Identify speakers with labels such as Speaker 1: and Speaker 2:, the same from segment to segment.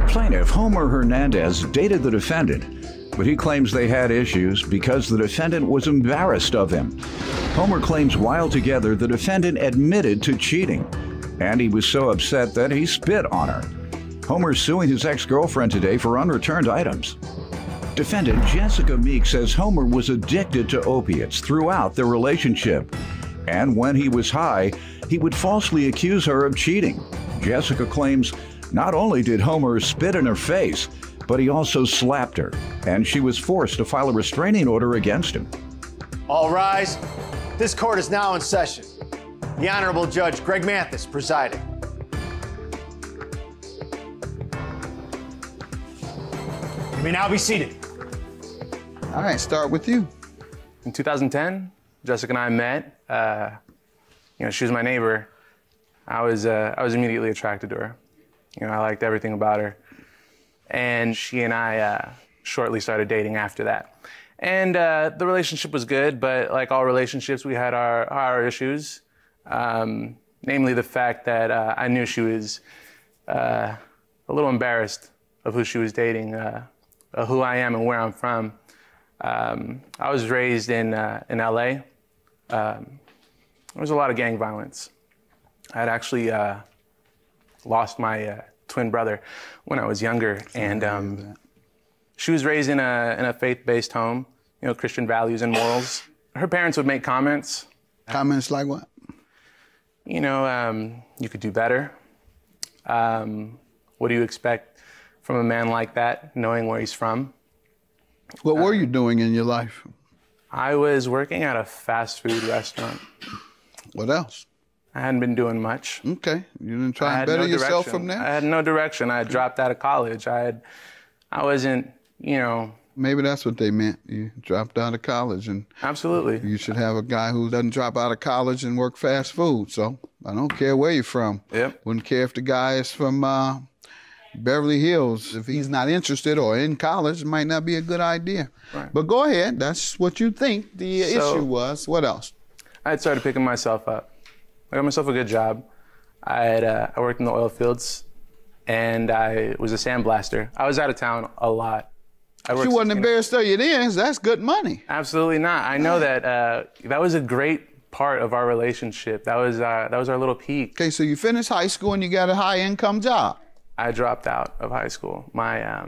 Speaker 1: Plaintiff Homer Hernandez dated the defendant, but he claims they had issues because the defendant was embarrassed of him. Homer claims while together, the defendant admitted to cheating, and he was so upset that he spit on her. Homer's suing his ex-girlfriend today for unreturned items. Defendant Jessica Meek says Homer was addicted to opiates throughout their relationship, and when he was high, he would falsely accuse her of cheating. Jessica claims not only did Homer spit in her face, but he also slapped her, and she was forced to file a restraining order against him.
Speaker 2: All rise. This court is now in session. The Honorable Judge Greg Mathis presiding. You may now be seated.
Speaker 3: All right, start with you.
Speaker 4: In 2010, Jessica and I met. She was my neighbor. I was immediately attracted to her. I liked everything about her. And she and I shortly started dating after that. And the relationship was good, but like all relationships, we had our issues. Namely the fact that I knew she was a little embarrassed of who she was dating, who I am and where I'm from. I was raised in LA. There was a lot of gang violence. I had actually lost my twin brother when I was younger, and she was raised in a faith-based home, Christian values and morals. Her parents would make comments.
Speaker 3: Comments like what?
Speaker 4: You could do better. What do you expect from a man like that, knowing where he's from?
Speaker 3: What were you doing in your life?
Speaker 4: I was working at a fast food restaurant.
Speaker 3: What else?
Speaker 4: I hadn't been doing much.
Speaker 3: Okay. You didn't try and better yourself from there?
Speaker 4: I had no direction. I had dropped out of college. I wasn't,
Speaker 3: Maybe that's what they meant. You dropped out of college, and
Speaker 4: absolutely.
Speaker 3: You should have a guy who doesn't drop out of college and work fast food. So I don't care where you're from.
Speaker 4: Yep.
Speaker 3: Wouldn't care if the guy is from Beverly Hills. If he's not interested or in college, it might not be a good idea.
Speaker 4: Right.
Speaker 3: But go ahead. That's what you think the issue was. What else?
Speaker 4: I had started picking myself up. I got myself a good job. I worked in the oil fields, and I was a sandblaster. I was out of town a lot.
Speaker 3: You wasn't embarrassed of your ends. That's good money.
Speaker 4: Absolutely not. I know that that was a great part of our relationship. That was our little peak.
Speaker 3: Okay, so you finished high school and you got a high-income job.
Speaker 4: I dropped out of high school. My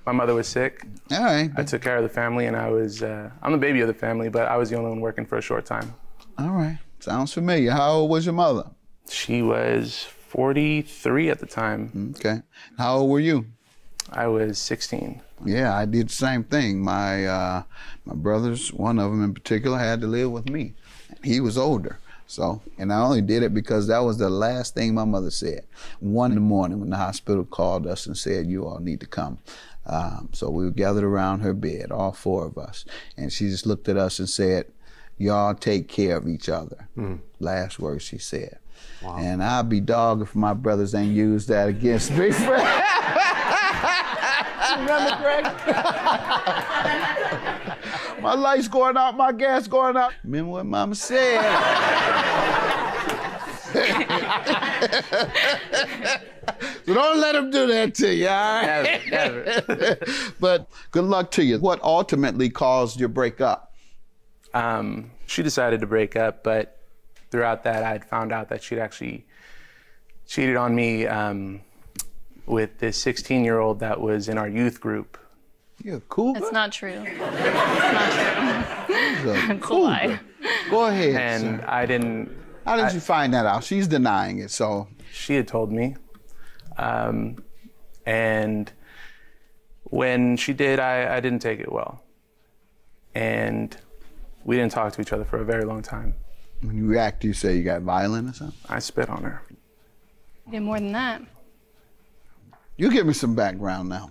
Speaker 4: mother was sick.
Speaker 3: All right.
Speaker 4: I took care of the family, and I'm the baby of the family, but I was the only one working for a short time.
Speaker 3: All right. Sounds familiar. How old was your mother?
Speaker 4: She was 43 at the time.
Speaker 3: Okay. How old were you?
Speaker 4: I was 16.
Speaker 3: Yeah, I did the same thing. My brothers, one of them in particular, had to live with me. He was older. So, and I only did it because that was the last thing my mother said. 1 in the morning when the hospital called us and said, you all need to come. So we were gathered around her bed, all 4 of us. And she just looked at us and said, y'all take care of each other. Last words she said. Wow. And I'll be dogged if my brothers ain't used that against me. Remember, Greg? My lights going out, my gas going out. Remember what Mama said? So don't let him do that to you, all right?
Speaker 4: Never.
Speaker 3: But good luck to you. What ultimately caused your breakup?
Speaker 4: She decided to break up, but throughout that, I'd found out that she'd actually cheated on me with this 16-year-old that was in our youth group.
Speaker 3: You're cool.
Speaker 5: That's not true. That's not true. It's a lie.
Speaker 3: Go ahead.
Speaker 4: And
Speaker 3: sir.
Speaker 4: I didn't.
Speaker 3: How did you find that out? She's denying it, so.
Speaker 4: She had told me. And when she did, I didn't take it well. And we didn't talk to each other for a very long time.
Speaker 3: When you react, you say you got violent or something?
Speaker 4: I spit on her.
Speaker 5: You did more than that.
Speaker 3: You give me some background now.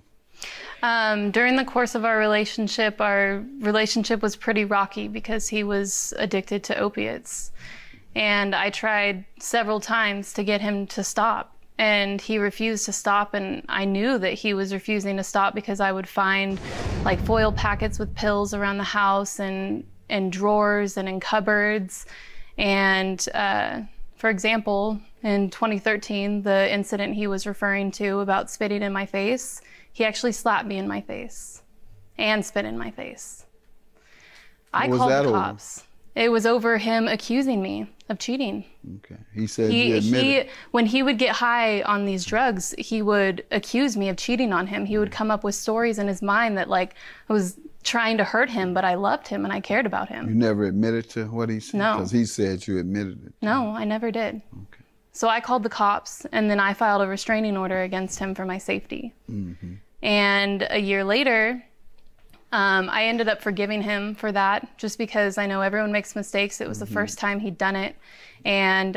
Speaker 5: During the course of our relationship was pretty rocky because he was addicted to opiates. And I tried several times to get him to stop, and he refused to stop, and I knew that he was refusing to stop because I would find like foil packets with pills around the house and in drawers and in cupboards. And For example, in 2013, the incident he was referring to about spitting in my face, he actually slapped me in my face and spit in my face. I called the cops. It was over him accusing me of cheating.
Speaker 3: Okay. He said you admitted.
Speaker 5: When he would get high on these drugs, he would accuse me of cheating on him. He would come up with stories in his mind that like I was trying to hurt him, but I loved him and I cared about him.
Speaker 3: You never admitted to what he said?
Speaker 5: No.
Speaker 3: Because he said you admitted it.
Speaker 5: No, I never did.
Speaker 3: Okay.
Speaker 5: So I called the cops and then I filed a restraining order against him for my safety.
Speaker 3: Mm-hmm. And
Speaker 5: a year later, I ended up forgiving him for that just because I know everyone makes mistakes. It was the first time he'd done it. And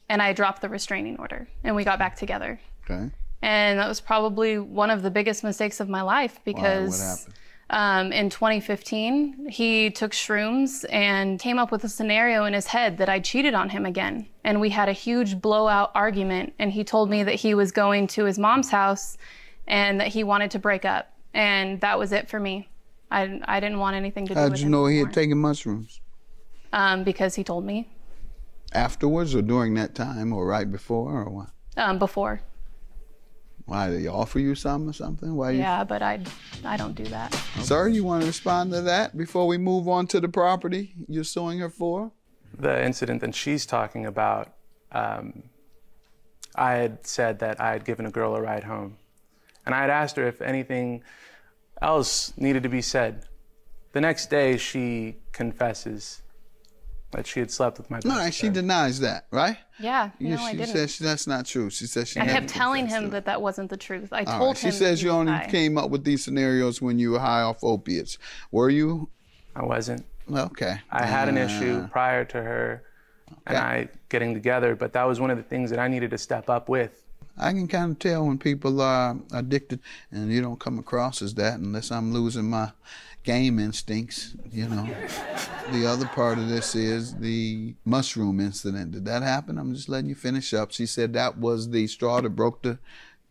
Speaker 5: I dropped the restraining order and we got back together.
Speaker 3: Okay.
Speaker 5: And that was probably one of the biggest mistakes of my life because
Speaker 3: what happened?
Speaker 5: In 2015, he took shrooms and came up with a scenario in his head that I cheated on him again. And we had a huge blowout argument and he told me that he was going to his mom's house and that he wanted to break up. And that was it for me. I didn't want anything to do with him.
Speaker 3: How'd you know he had taken mushrooms?
Speaker 5: Because he told me.
Speaker 3: Afterwards or during that time or right before or what?
Speaker 5: Before.
Speaker 3: Why, did he offer you some or something? Why
Speaker 5: Yeah, but I don't do that.
Speaker 3: Sir, you want to respond to that before we move on to the property you're suing her for?
Speaker 4: The incident that she's talking about, I had said that I had given a girl a ride home. And I had asked her if anything else needed to be said. The next day, she confesses that she had slept with my best friend.
Speaker 3: All right, she denies that, right?
Speaker 5: Yeah, no, I didn't.
Speaker 3: She says that's not true. She says she
Speaker 5: I
Speaker 3: never
Speaker 5: kept telling
Speaker 3: confessed
Speaker 5: him
Speaker 3: to it.
Speaker 5: that wasn't the truth. I
Speaker 3: All
Speaker 5: told
Speaker 3: right.
Speaker 5: him.
Speaker 3: She says you only
Speaker 5: high.
Speaker 3: came up with these scenarios when you were high off opiates. Were you?
Speaker 4: I wasn't.
Speaker 3: Okay.
Speaker 4: I had an issue prior to her and I getting together, but that was one of the things that I needed to step up with.
Speaker 3: I can kind of tell when people are addicted, and you don't come across as that unless I'm losing my game instincts, you know. The other part of this is the mushroom incident. Did that happen? I'm just letting you finish up. She said that was the straw that broke the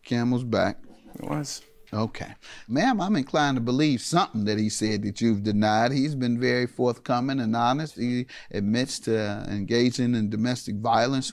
Speaker 3: camel's back.
Speaker 4: It was.
Speaker 3: Okay. Ma'am, I'm inclined to believe something that he said that you've denied. He's been very forthcoming and honest. He admits to engaging in domestic violence.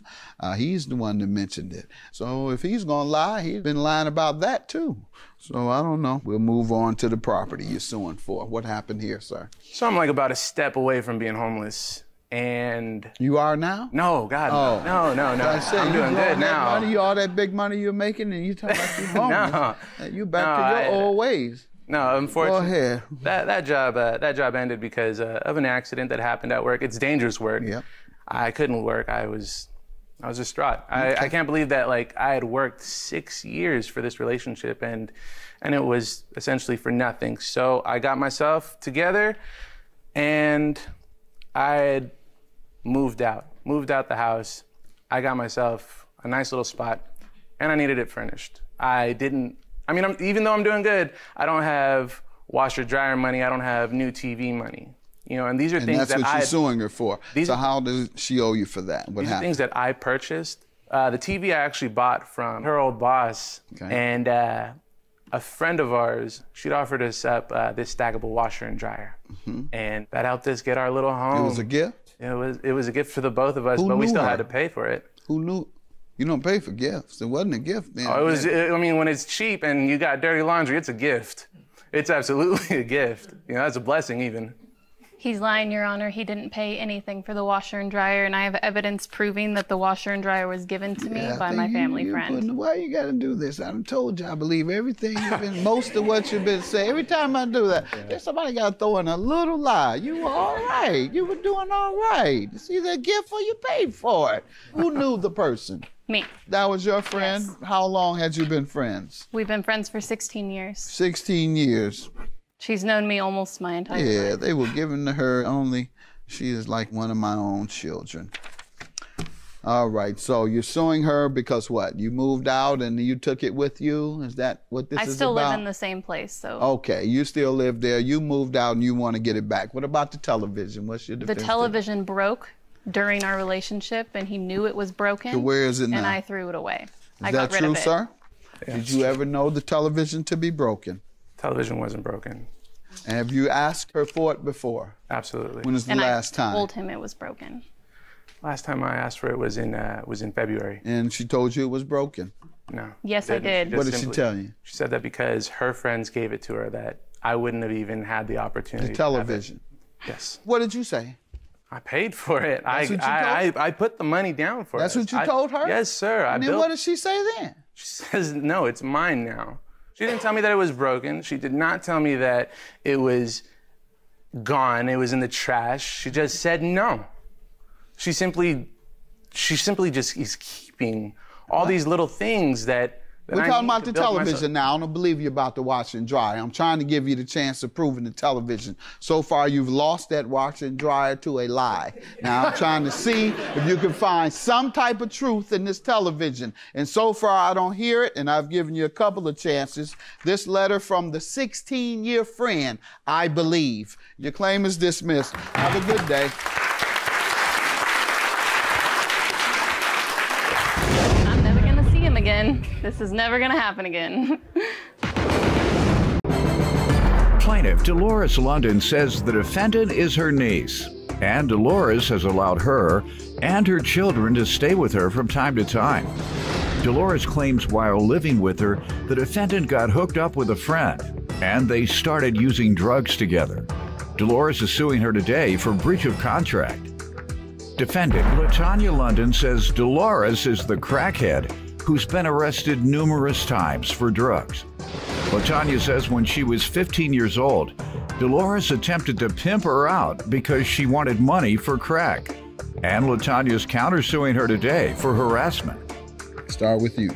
Speaker 3: He's the one that mentioned it. So if he's going to lie, he's been lying about that too. So I don't know. We'll move on to the property you're suing for. What happened here, sir?
Speaker 4: So I'm like about a step away from being homeless. And
Speaker 3: you are now?
Speaker 4: No, God, no.
Speaker 3: I said,
Speaker 4: I'm doing good now.
Speaker 3: Money, all that big money you're making, and you talking about you homeless.
Speaker 4: No.
Speaker 3: You back to your old ways.
Speaker 4: No, unfortunately.
Speaker 3: Go ahead.
Speaker 4: That job ended because of an accident that happened at work. It's dangerous work.
Speaker 3: Yep.
Speaker 4: I couldn't work. I was distraught. I can't believe that like I had worked 6 years for this relationship and it was essentially for nothing. So I got myself together and I had moved out the house. I got myself a nice little spot and I needed it furnished. Even though I'm doing good, I don't have washer dryer money. I don't have new TV money. You know, and these are things that
Speaker 3: that's what you're suing her for. So how does she owe you for that? What
Speaker 4: these
Speaker 3: happened?
Speaker 4: are things that I purchased. The TV I actually bought from her old boss. Okay. And a friend of ours, she'd offered us up this stackable washer and dryer. Mm-hmm. And that helped us get our little home.
Speaker 3: It was a gift?
Speaker 4: It was a gift for the both of us, but we still had to pay for it.
Speaker 3: Who knew? You don't pay for gifts. It wasn't a gift then.
Speaker 4: When it's cheap and you got dirty laundry, it's a gift. It's absolutely a gift. You know, that's a blessing even.
Speaker 5: He's lying, Your Honor. He didn't pay anything for the washer and dryer, and I have evidence proving that the washer and dryer was given to me by my family friend.
Speaker 3: Why you got to do this? I told you I believe everything you've been, most of what you've been saying. Every time I do that, there's somebody got to throw in a little lie. You were all right. You were doing all right. It's either a gift or you paid for it. Who knew the person?
Speaker 5: Me.
Speaker 3: That was your friend?
Speaker 5: Yes.
Speaker 3: How long had you been friends?
Speaker 5: We've been friends for 16 years.
Speaker 3: 16 years.
Speaker 5: She's known me almost my entire life.
Speaker 3: Yeah, they were given to her only. She is like one of my own children. All right, so you're suing her because what? You moved out and you took it with you? Is that what this is about?
Speaker 5: I still live in the same place, so.
Speaker 3: Okay, you still live there. You moved out and you want to get it back. What about the television? What's your defense?
Speaker 5: The television broke during our relationship, and he knew it was broken.
Speaker 3: So where is it now?
Speaker 5: And I threw it away.
Speaker 3: I got rid of it. Is that true, sir?
Speaker 4: Yeah,
Speaker 3: Did you ever know the television to be broken?
Speaker 4: Television wasn't broken.
Speaker 3: And have you asked her for it before?
Speaker 4: Absolutely.
Speaker 3: When was the last time?
Speaker 5: I told him it was broken.
Speaker 4: Last time I asked for it was in February.
Speaker 3: And she told you it was broken.
Speaker 4: No.
Speaker 5: Yes, I did.
Speaker 3: What did she tell you?
Speaker 4: She said that because her friends gave it to her, that I wouldn't have even had the opportunity.
Speaker 3: The television.
Speaker 4: To have it. Yes.
Speaker 3: What did you say?
Speaker 4: I paid for it.
Speaker 3: That's what you told?
Speaker 4: I put the money down for it.
Speaker 3: That's what you told her?
Speaker 4: Yes, sir.
Speaker 3: And then what did she say then?
Speaker 4: She says, no, it's mine now. She didn't tell me that it was broken. She did not tell me that it was gone, it was in the trash. She just said no. She simply just is keeping all these little things that
Speaker 3: we're talking about the television now. I don't believe you're about to watch and dry. I'm trying to give you the chance of proving the television. So far, you've lost that watch and dryer to a lie. Now, I'm trying to see if you can find some type of truth in this television. And so far, I don't hear it, and I've given you a couple of chances. This letter from the 16-year friend, I believe. Your claim is dismissed. Have a good day.
Speaker 5: Again. This is never gonna happen again.
Speaker 1: Plaintiff Dolores London says the defendant is her niece, and Dolores has allowed her and her children to stay with her from time to time. Dolores claims while living with her, the defendant got hooked up with a friend, and they started using drugs together. Dolores is suing her today for breach of contract. Defendant LaTanya London says Dolores is the crackhead who's been arrested numerous times for drugs. LaTanya says when she was 15 years old, Dolores attempted to pimp her out because she wanted money for crack. And LaTanya's countersuing her today for harassment.
Speaker 3: Start with you.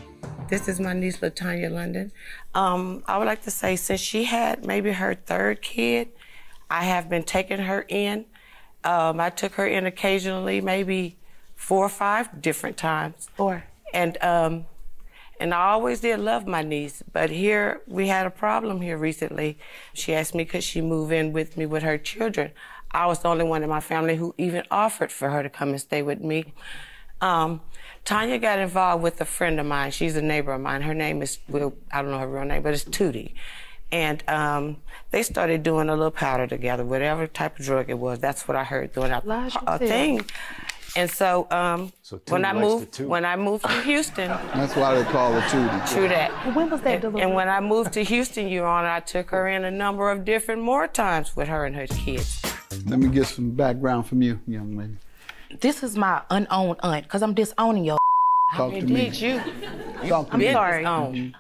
Speaker 6: This is my niece, LaTanya London. I would like to say since she had maybe her third kid, I have been taking her in. I took her in occasionally, maybe 4 or 5 different times. And I always did love my niece, but here, we had a problem here recently. She asked me could she move in with me with her children. I was the only one in my family who even offered for her to come and stay with me. Tanya got involved with a friend of mine. She's a neighbor of mine. Her name is, well, I don't know her real name, but it's Tootie. And they started doing a little powder together, whatever type of drug it was. That's what I heard doing a thing. And so, when I moved to Houston,
Speaker 3: that's why they call it Tootie.
Speaker 6: True that.
Speaker 7: When was that?
Speaker 6: And when I moved to Houston, Your Honor, I took her in a number of different more times with her and her kids.
Speaker 3: Let me get some background from you, young lady.
Speaker 7: This is my unowned aunt, because I'm disowning your.
Speaker 3: Talk to me.
Speaker 6: You.
Speaker 3: Talk to
Speaker 7: I'm
Speaker 3: me.
Speaker 7: sorry.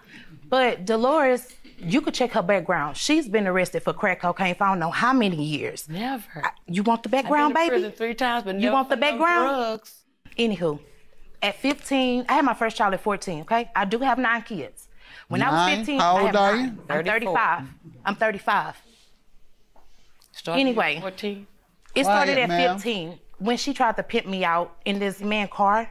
Speaker 7: But Dolores, you could check her background. She's been arrested for crack cocaine for I don't know how many years.
Speaker 6: Never.
Speaker 7: You want the background,
Speaker 6: I've been
Speaker 7: baby?
Speaker 6: to prison 3 times, but
Speaker 7: you want the background?
Speaker 6: Drugs.
Speaker 7: Anywho, at 15, I had my first child at 14, okay? I do have 9 kids. When I was 15,
Speaker 3: How
Speaker 7: I
Speaker 3: old
Speaker 7: had
Speaker 3: are
Speaker 7: 9.
Speaker 3: you?
Speaker 7: I'm 35. I'm 35. Anyway,
Speaker 6: at 14.
Speaker 7: It started
Speaker 3: Quiet,
Speaker 7: at
Speaker 3: ma'am.
Speaker 7: 15 when she tried to pimp me out in this man's car.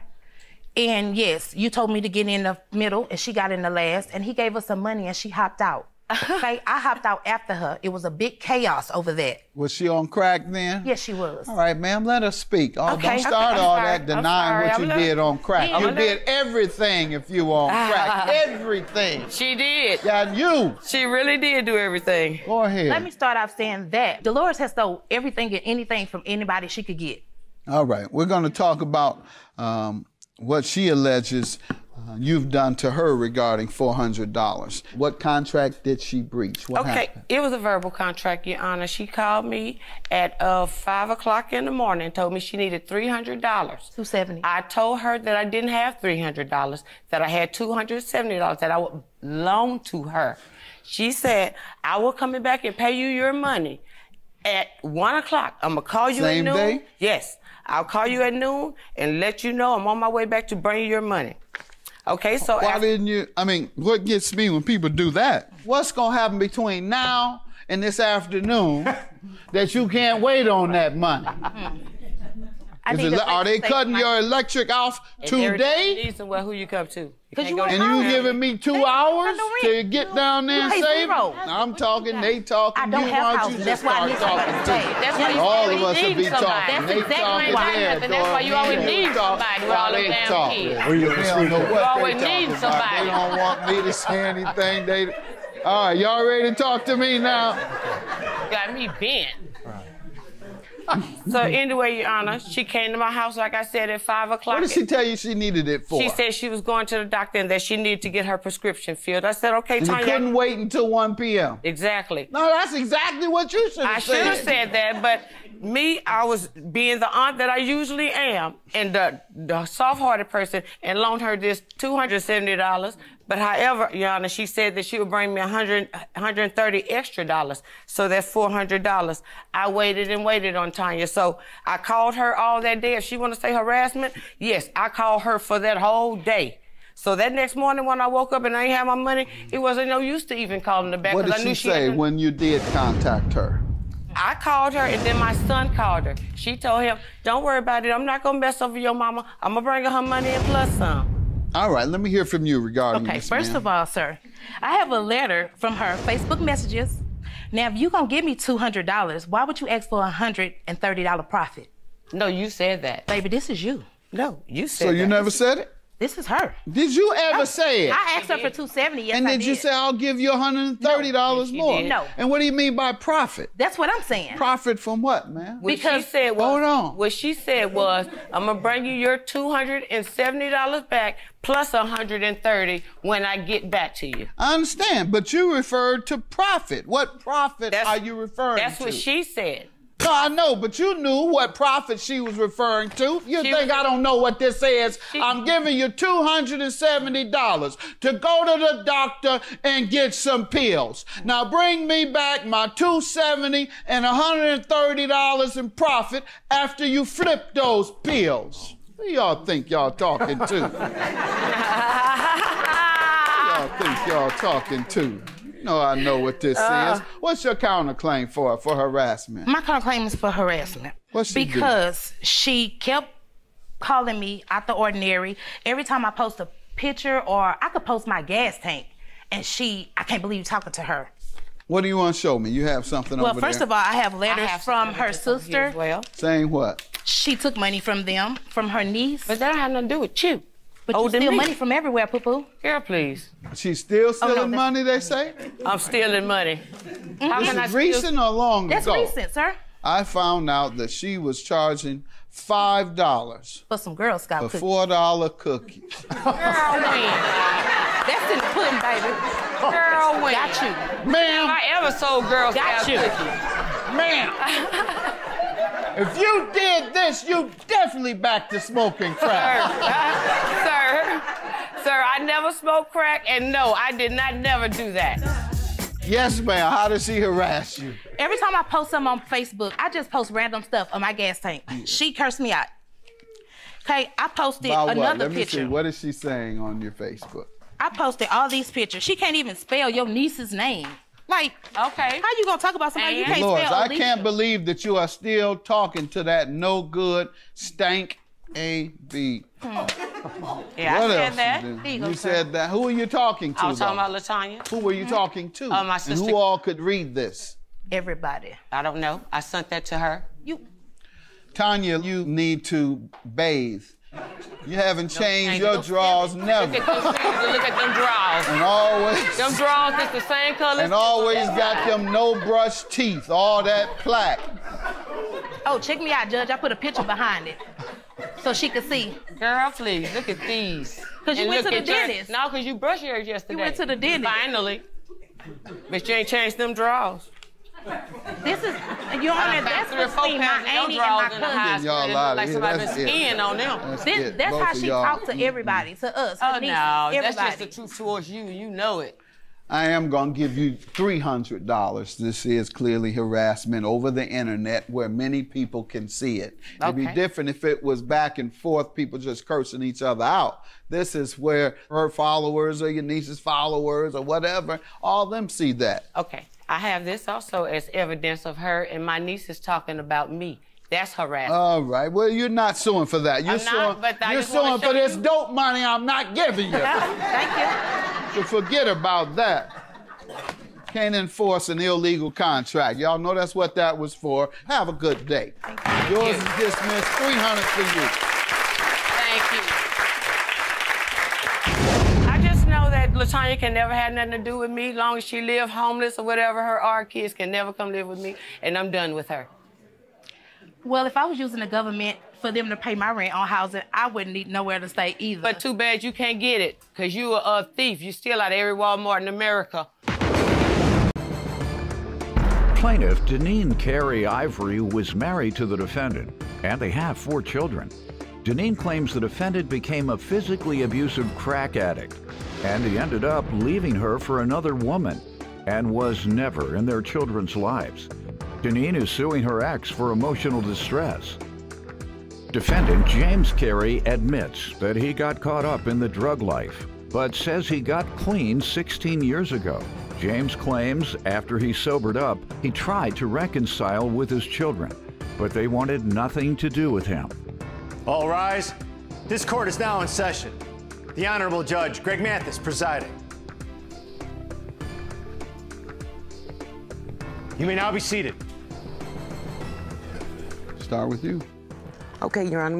Speaker 7: And yes, you told me to get in the middle, and she got in the last, and he gave her some money, and she hopped out. Okay, I hopped out after her. It was a big chaos over that.
Speaker 3: Was she on crack then?
Speaker 7: Yes, she was.
Speaker 3: All right, ma'am, let her speak. Oh,
Speaker 7: Okay.
Speaker 3: don't start
Speaker 6: I'm
Speaker 3: all
Speaker 6: sorry.
Speaker 3: that denying what you did on crack.
Speaker 6: I'm
Speaker 3: You
Speaker 6: gonna
Speaker 3: did everything if you were on crack. Everything.
Speaker 6: She did.
Speaker 3: Yeah, you.
Speaker 6: She really did do everything.
Speaker 3: Go ahead.
Speaker 7: Let me start off saying that Dolores has stole everything and anything from anybody she could get.
Speaker 3: All right, we're going to talk about what she alleges you've done to her regarding $400. What contract did she breach? What happened?
Speaker 6: It was a verbal contract, Your Honor. She called me at 5 o'clock in the morning and told me she needed $300.
Speaker 7: $270.
Speaker 6: I told her that I didn't have $300, that I had $270 that I would loan to her. She said, I will come back and pay you your money at 1 o'clock. I'm going to call you
Speaker 3: Same
Speaker 6: at noon.
Speaker 3: day?
Speaker 6: Yes. I'll call you at noon and let you know I'm on my way back to bring you your money. Okay, so
Speaker 3: Why didn't you, I mean, what gets me when people do that? What's going to happen between now and this afternoon that you can't wait on that money? Are they cutting your electric off today?
Speaker 6: Well, who you come to?
Speaker 7: Because you
Speaker 3: And you giving me 2 hours to get down there and
Speaker 7: You pay
Speaker 3: save?
Speaker 7: zero.
Speaker 3: I'm talking, they talking.
Speaker 7: I don't
Speaker 3: you,
Speaker 7: have
Speaker 3: why don't
Speaker 7: houses.
Speaker 3: you
Speaker 7: That's
Speaker 3: just
Speaker 7: why I
Speaker 3: start
Speaker 7: need somebody
Speaker 3: talking
Speaker 7: to
Speaker 3: too?
Speaker 7: pay.
Speaker 6: That's why you
Speaker 3: All
Speaker 6: always
Speaker 3: of us will
Speaker 6: need
Speaker 3: be
Speaker 6: somebody.
Speaker 3: talking.
Speaker 6: That's
Speaker 3: They
Speaker 6: exactly
Speaker 3: talking
Speaker 6: why
Speaker 3: there,
Speaker 6: that's why you always need somebody with all them damn kids.
Speaker 3: They don't know what
Speaker 6: You always
Speaker 3: they
Speaker 6: need
Speaker 3: talking about.
Speaker 6: somebody.
Speaker 3: They don't want me to say anything. All right, y'all ready to talk to me now?
Speaker 6: Got me bent. So anyway, Your Honor, she came to my house, like I said, at 5 o'clock.
Speaker 3: What did she tell you she needed it for?
Speaker 6: She said she was going to the doctor and that she needed to get her prescription filled. I said, okay,
Speaker 3: and
Speaker 6: Tanya.
Speaker 3: you couldn't wait until 1 p.m.
Speaker 6: Exactly.
Speaker 3: No, that's exactly what you should have said.
Speaker 6: I should have said that, but me, I was being the aunt that I usually am, and the soft-hearted person, and loaned her this $270. But however, Your Honor, she said that she would bring me $130 extra. So that's $400. I waited and waited on Tanya. So I called her all that day. If she want to say harassment, yes, I called her for that whole day. So that next morning when I woke up and I ain't had my money, it wasn't no use to even calling her back.
Speaker 3: What did she say when you did contact her?
Speaker 6: I called her, and then my son called her. She told him, don't worry about it. I'm not going to mess over your mama. I'm going to bring her money and plus some.
Speaker 3: All right, let me hear from you regarding
Speaker 7: Okay,
Speaker 3: this,
Speaker 7: first of all, sir, I have a letter from her Facebook messages. Now, if you're going to give me $200, why would you ask for a $130 profit?
Speaker 6: No, you said that.
Speaker 7: Baby, this is you.
Speaker 6: No, you said
Speaker 3: So
Speaker 6: that.
Speaker 3: you never said it?
Speaker 7: This is her.
Speaker 3: Did you ever say it?
Speaker 7: I asked her for $270, yes,
Speaker 3: and
Speaker 7: I
Speaker 3: did you say, I'll give you $130 more?
Speaker 7: No.
Speaker 3: And what do you mean by profit?
Speaker 7: That's what I'm saying.
Speaker 3: Profit from what, man?
Speaker 6: Because she said was,
Speaker 3: hold on.
Speaker 6: What she said was, I'm going to bring you your $270 back plus $130 when I get back to you.
Speaker 3: I understand, but you referred to profit. What profit are you referring to?
Speaker 6: That's what she said.
Speaker 3: No, I know, but you knew what profit she was referring to. You think I don't know what this is? I'm giving you $270 to go to the doctor and get some pills. Now bring me back my $270 and $130 in profit after you flip those pills. Who y'all think y'all talking to? Y'all think y'all talking to? No, I know what this is. What's your counterclaim for harassment?
Speaker 7: My counterclaim is for harassment.
Speaker 3: What's she
Speaker 7: Because she kept calling me out the ordinary. Every time I post a picture, or I could post my gas tank, and I can't believe you're talking to her.
Speaker 3: What do you want to show me? You have something over there?
Speaker 7: Well, first of all, I have letters from her sister.
Speaker 6: As well.
Speaker 3: Saying what?
Speaker 7: She took money from them, from her niece.
Speaker 6: But that don't have nothing to do with you.
Speaker 7: But you steal money from everywhere, poo-poo.
Speaker 6: Girl, please.
Speaker 3: She's still stealing money, they say?
Speaker 6: I'm stealing money. How
Speaker 3: This
Speaker 6: can I
Speaker 3: is recent or long
Speaker 7: That's
Speaker 3: ago?
Speaker 7: recent, sir.
Speaker 3: I found out that she was charging $5
Speaker 7: for some Girl Scout
Speaker 3: for $4 cookies.
Speaker 6: Girl, when?
Speaker 7: That's in the pudding, baby.
Speaker 6: Girl, when?
Speaker 7: Got you.
Speaker 3: Ma'am.
Speaker 6: If I ever sold Girl Scout
Speaker 7: you.
Speaker 6: cookies.
Speaker 3: Ma'am. If you did this, you definitely back to smoking crack.
Speaker 6: Sir, I never smoked crack, and no, I did not never do that.
Speaker 3: Yes, ma'am. How does she harass you?
Speaker 7: Every time I post something on Facebook, I just post random stuff on my gas tank. She cursed me out. Okay, I posted
Speaker 3: About
Speaker 7: another
Speaker 3: what? Let me
Speaker 7: picture.
Speaker 3: see. What is she saying on your Facebook?
Speaker 7: I posted all these pictures. She can't even spell your niece's name. Like,
Speaker 6: okay,
Speaker 7: how you gonna talk about somebody you can't
Speaker 3: Lord,
Speaker 7: spell?
Speaker 3: I
Speaker 7: Alicia?
Speaker 3: can't believe that you are still talking to that no good stank A.B.
Speaker 6: Yeah,
Speaker 3: What
Speaker 6: I said
Speaker 3: else
Speaker 6: that.
Speaker 3: You said that. Who are you talking to?
Speaker 6: I was talking
Speaker 3: though?
Speaker 6: about LaTanya.
Speaker 3: Who were you talking to?
Speaker 6: My sister.
Speaker 3: And who all could read this?
Speaker 7: Everybody.
Speaker 6: I don't know. I sent that to her.
Speaker 3: Tanya, you need to bathe. You haven't changed your drawers, never.
Speaker 6: Look at them drawers.
Speaker 3: And always.
Speaker 6: Them drawers is the same color.
Speaker 3: And always got them no brush teeth, all that plaque.
Speaker 7: Oh, check me out, Judge. I put a picture behind it so she could see.
Speaker 6: Girl, please, look at these.
Speaker 7: Because you went to the dentist.
Speaker 6: No, because you brushed yours yesterday.
Speaker 7: You went to the dentist.
Speaker 6: Finally. But you ain't changed them drawers.
Speaker 7: This is, Your Honor, that's between my auntie and my cousin.
Speaker 3: Y'all out
Speaker 6: Like somebody been skiing on them.
Speaker 7: That's how she talked to everybody, to us.
Speaker 6: Oh,
Speaker 7: nieces,
Speaker 6: no,
Speaker 7: everybody.
Speaker 6: that's just the truth towards you. You know it.
Speaker 3: I am going to give you $300. This is clearly harassment over the internet where many people can see it. It'd be different if it was back and forth, people just cursing each other out. This is where her followers or your niece's followers or whatever, all of them see that.
Speaker 6: Okay. I have this also as evidence of her and my niece is talking about me. That's harassment.
Speaker 3: All right. Well, you're not suing for that. You're suing for this dope money I'm not giving you.
Speaker 7: Thank you.
Speaker 3: So forget about that. Can't enforce an illegal contract. Y'all know that's what that was for. Have a good day. Yours is dismissed. $300 for you.
Speaker 6: Thank you. I just know that LaTanya can never have nothing to do with me. As long as she live homeless or whatever, our kids can never come live with me, and I'm done with her.
Speaker 7: Well, if I was using the government for them to pay my rent on housing, I wouldn't need nowhere to stay either.
Speaker 6: But too bad you can't get it, because you a thief. You steal out of every Walmart in America.
Speaker 1: Plaintiff Deneen Carey Ivory was married to the defendant, and they have 4 children. Deneen claims the defendant became a physically abusive crack addict, and he ended up leaving her for another woman and was never in their children's lives. Deneen is suing her ex for emotional distress. Defendant James Carey admits that he got caught up in the drug life, but says he got clean 16 years ago. James claims after he sobered up, he tried to reconcile with his children, but they wanted nothing to do with him.
Speaker 2: All rise. This court is now in session. The Honorable Judge Greg Mathis presiding. You may now be seated.
Speaker 3: Start with you.
Speaker 8: Okay, Your Honor,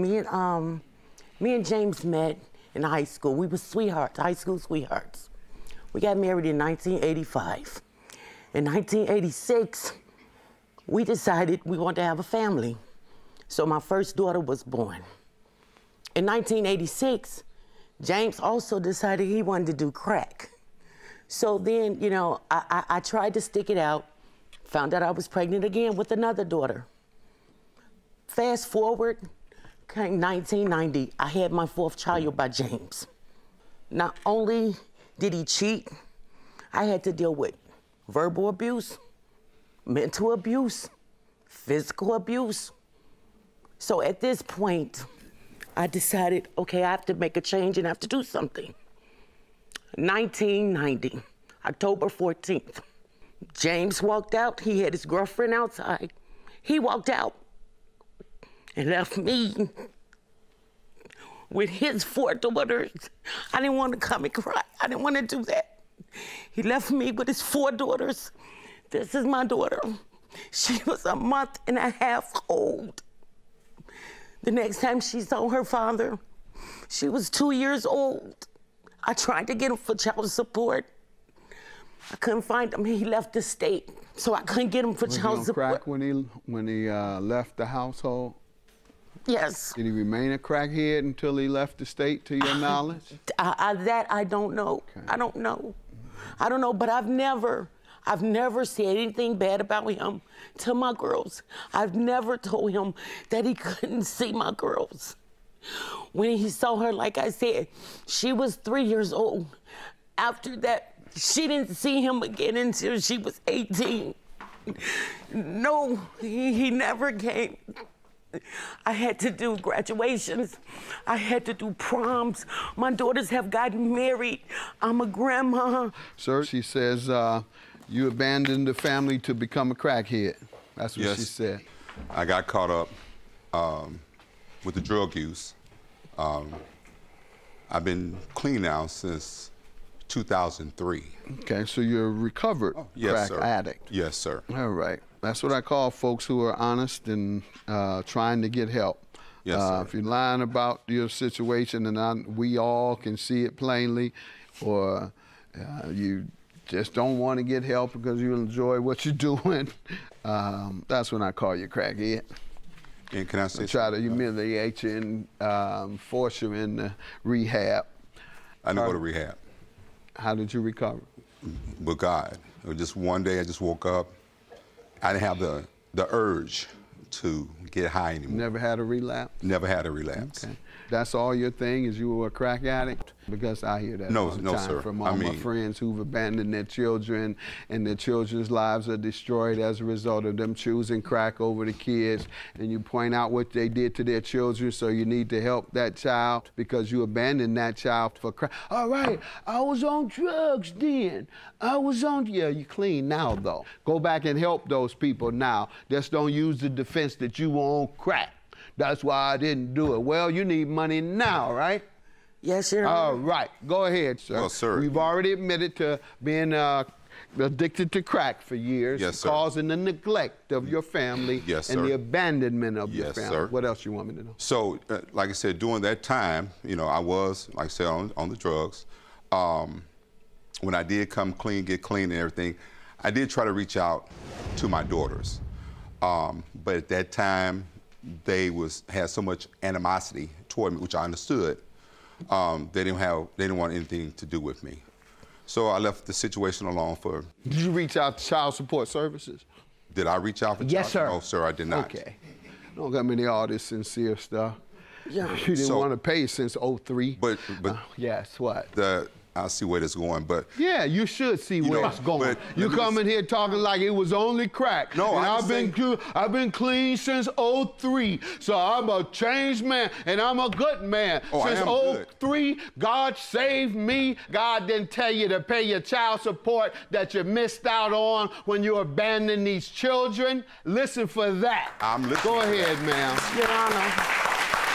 Speaker 8: me and James met in high school. We were sweethearts, high school sweethearts. We got married in 1985. In 1986, we decided we wanted to have a family. So my first daughter was born. In 1986, James also decided he wanted to do crack. So then, you know, I tried to stick it out, found out I was pregnant again with another daughter. Fast forward, came 1990, I had my 4th child by James. Not only did he cheat, I had to deal with verbal abuse, mental abuse, physical abuse. So at this point, I decided, okay, I have to make a change and I have to do something. 1990, October 14th, James walked out. He had his girlfriend outside. He walked out and left me with his 4 daughters. I didn't want to come and cry. I didn't want to do that. He left me with his 4 daughters. This is my daughter. She was a month and a half old. The next time she saw her father, she was 2 years old. I tried to get him for child support. I couldn't find him. He left the state, so I couldn't get him for child support.
Speaker 3: Crack when he left the household?
Speaker 8: Yes.
Speaker 3: Did he remain a crackhead until he left the state, to your knowledge?
Speaker 8: That I don't know. Okay. I don't know. I don't know, but I've never said anything bad about him to my girls. I've never told him that he couldn't see my girls. When he saw her, like I said, she was 3 years old. After that, she didn't see him again until she was 18. No, he never came. I had to do graduations. I had to do proms. My daughters have gotten married. I'm a grandma.
Speaker 3: Sir, she says you abandoned the family to become a crackhead. That's what she said.
Speaker 9: I got caught up with the drug use. I've been clean now since 2003.
Speaker 3: Okay, so you're a recovered crack addict.
Speaker 9: Yes, sir.
Speaker 3: All right. That's what I call folks who are honest and trying to get help.
Speaker 9: Yes, sir.
Speaker 3: If you're lying about your situation and we all can see it plainly, or you just don't want to get help because you enjoy what you're doing, that's when I call you crackhead.
Speaker 9: And can I say
Speaker 3: try to humiliate you and force you into rehab.
Speaker 9: I didn't go to rehab.
Speaker 3: How did you recover?
Speaker 9: With God. It was just one day I just woke up. I didn't have the urge to get high anymore.
Speaker 3: Never had a relapse?
Speaker 9: Never had a relapse. Okay.
Speaker 3: That's all your thing, is you were a crack addict? Because I hear that all the time
Speaker 9: sir.
Speaker 3: from all my friends who've abandoned their children, and their children's lives are destroyed as a result of them choosing crack over the kids. And you point out what they did to their children, so you need to help that child because you abandoned that child for crack. All right, I was on drugs then. I was on, yeah, you clean now though. Go back and help those people now. Just don't use the defense that you were on crack. That's why I didn't do it. Well, you need money now, right?
Speaker 8: Yes, sir.
Speaker 3: All right. Go ahead, sir.
Speaker 9: Well, sir.
Speaker 3: We've already admitted to being addicted to crack for years.
Speaker 9: Yes, sir.
Speaker 3: Causing the neglect of your family.
Speaker 9: Yes, sir.
Speaker 3: And the abandonment of your
Speaker 9: yes,
Speaker 3: family.
Speaker 9: Sir.
Speaker 3: What else you want me to know?
Speaker 9: So, like I said, during that time, you know, I was, like I said, on the drugs. When I did come clean, get clean and everything, I did try to reach out to my daughters. But at that time, they had so much animosity toward me, which I understood. They didn't want anything to do with me. So I left the situation alone for.
Speaker 10: Did you reach out to Child Support Services?
Speaker 9: Did I reach out for
Speaker 10: Yes, sir.
Speaker 9: No, sir, I did not.
Speaker 10: Okay. Don't got me all this sincere stuff.
Speaker 8: Yeah.
Speaker 10: You didn't want to pay since '03.
Speaker 9: But
Speaker 10: yes, what?
Speaker 9: I see where this is going, but
Speaker 10: yeah, you should see where it's going. You come in here talking like it was only crack.
Speaker 9: No,
Speaker 10: and I've been clean since '03, so I'm a changed man and I'm a good man. Since '03, God saved me. God didn't tell you to pay your child support that you missed out on when you abandoned these children. Listen for that.
Speaker 9: I'm listening.
Speaker 10: Go ahead, ma'am.
Speaker 8: Your Honor.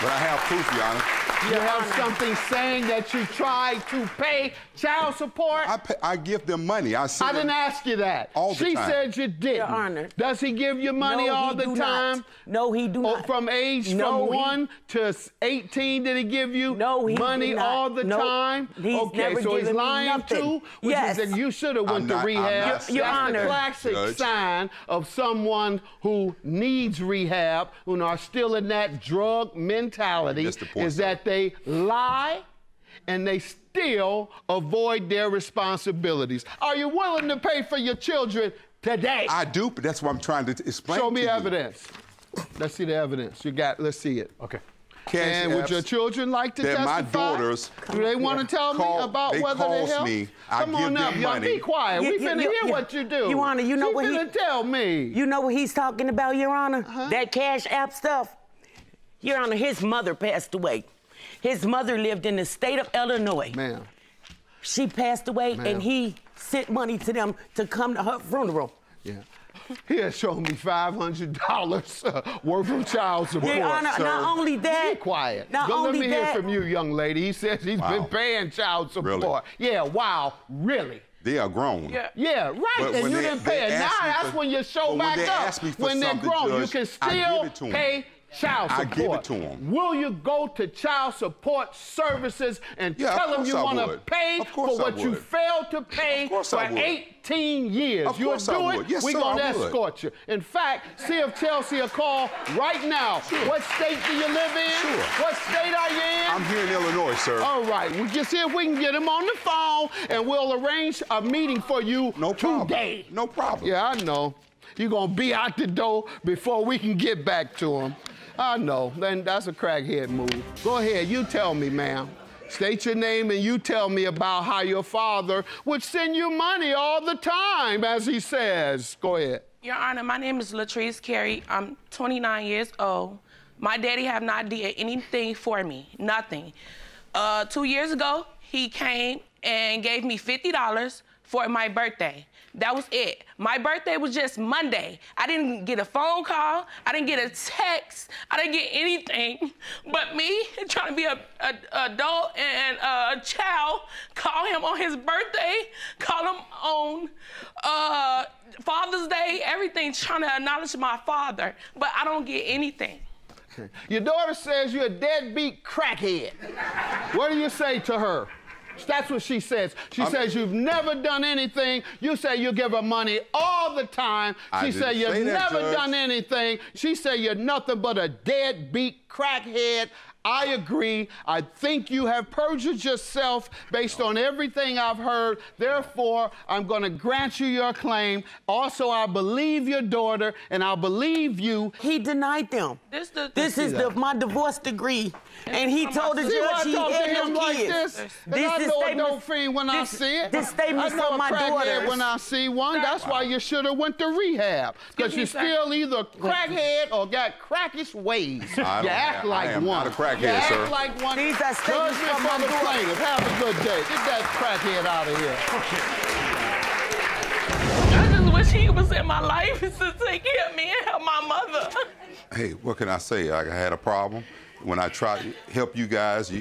Speaker 9: But I have proof, Your Honor.
Speaker 10: You have something saying that you tried to pay child support?
Speaker 9: I give them money. I
Speaker 10: didn't ask you that.
Speaker 9: All the
Speaker 10: she
Speaker 9: time.
Speaker 10: said you didn't.
Speaker 8: Your Honor.
Speaker 10: Does he give you money all the time?
Speaker 8: No, he do not.
Speaker 10: From age from 1 to 18, did he give you money all the time?
Speaker 8: He's never
Speaker 10: so he's
Speaker 8: given me
Speaker 10: lying
Speaker 8: nothing.
Speaker 10: too? Which is that you should have went to rehab.
Speaker 8: Your
Speaker 10: That's
Speaker 8: Honor.
Speaker 10: the classic sign of someone who needs rehab, who are still in that drug mentality, is that they lie and they still avoid their responsibilities. Are you willing to pay for your children today?
Speaker 9: I do, but that's what I'm trying to explain.
Speaker 10: Show me evidence. Let's see the evidence. Let's see it.
Speaker 4: Okay.
Speaker 10: And would your children like to testify?
Speaker 9: My daughters.
Speaker 10: Do they want to tell me about whether they help?
Speaker 9: Me. I
Speaker 10: Come on up, y'all. Be quiet. We finna hear what you do.
Speaker 8: Your Honor, you know what he
Speaker 10: tell me.
Speaker 8: You know what he's talking about, Your Honor? That Cash App stuff. Your Honor, his mother passed away. His mother lived in the state of Illinois.
Speaker 10: Ma'am.
Speaker 8: She passed away, and he sent money to them to come to her funeral.
Speaker 10: Yeah. He has shown me $500 worth of child support.
Speaker 8: Your Honor,
Speaker 10: sir.
Speaker 8: not only that.
Speaker 10: Be quiet.
Speaker 8: Not
Speaker 10: Let
Speaker 8: only
Speaker 10: me
Speaker 8: that.
Speaker 10: hear from you, young lady. He says he's been paying child support.
Speaker 9: Really?
Speaker 10: Yeah, wow, really?
Speaker 9: They are grown.
Speaker 10: Yeah, right.
Speaker 9: But
Speaker 10: And you didn't pay it. Now that's when you show back up. When they're grown, you can still pay child support.
Speaker 9: I give it to them.
Speaker 10: Will you go to child support services and tell them you want to pay for what you failed to pay for 18 years?
Speaker 9: Of course I would. Yes,
Speaker 10: we're
Speaker 9: sir,
Speaker 10: going to
Speaker 9: I would.
Speaker 10: escort you. In fact, see if Chelsea will call right now.
Speaker 9: Sure.
Speaker 10: What state do you live in?
Speaker 9: Sure.
Speaker 10: What state are you in?
Speaker 9: I'm here in Illinois, sir.
Speaker 10: All right. We'll just see if we can get him on the phone, and we'll arrange a meeting for you today.
Speaker 9: No problem.
Speaker 10: Yeah, I know. You're going to be out the door before we can get back to him. I know. Then that's a crackhead move. Go ahead. You tell me, ma'am. State your name and you tell me about how your father would send you money all the time, as he says. Go ahead.
Speaker 11: Your Honor, my name is Latrice Carey. I'm 29 years old. My daddy have not did anything for me, nothing. 2 years ago, he came and gave me $50 for my birthday. That was it. My birthday was just Monday. I didn't get a phone call. I didn't get a text. I didn't get anything. But me, trying to be an adult and a child, call him on his birthday, call him on Father's Day, everything, trying to acknowledge my father. But I don't get anything.
Speaker 10: Okay. Your daughter says you're a deadbeat crackhead. What do you say to her? That's what she says. She says you've never done anything. You say you give her money all the time. She said you've never done anything. She said you're nothing but a deadbeat crackhead. I agree. I think you have perjured yourself based on everything I've heard. Therefore, I'm going to grant you your claim. Also, I believe your daughter, and I believe you.
Speaker 8: He denied them. This is my divorce degree. And he told the judge he had him
Speaker 10: like
Speaker 8: kids.
Speaker 10: this. I know a dope fiend when I see it.
Speaker 8: This statement's
Speaker 10: I know
Speaker 8: from my
Speaker 10: a crackhead
Speaker 8: daughters.
Speaker 10: when I see one. That's why you should have went to rehab. Because you're still either crackhead or got crackish ways. You act like one.
Speaker 9: Not a crackhead,
Speaker 10: you act
Speaker 9: sir.
Speaker 10: like one.
Speaker 8: These are statements
Speaker 10: Judgment
Speaker 8: from
Speaker 10: for
Speaker 8: my
Speaker 10: the plaintiff. Have a good day. Get that crackhead out of here.
Speaker 11: I just wish he was in my life to take care of me and help my mother.
Speaker 9: Hey, what can I say? I had a problem. When I try to help you guys,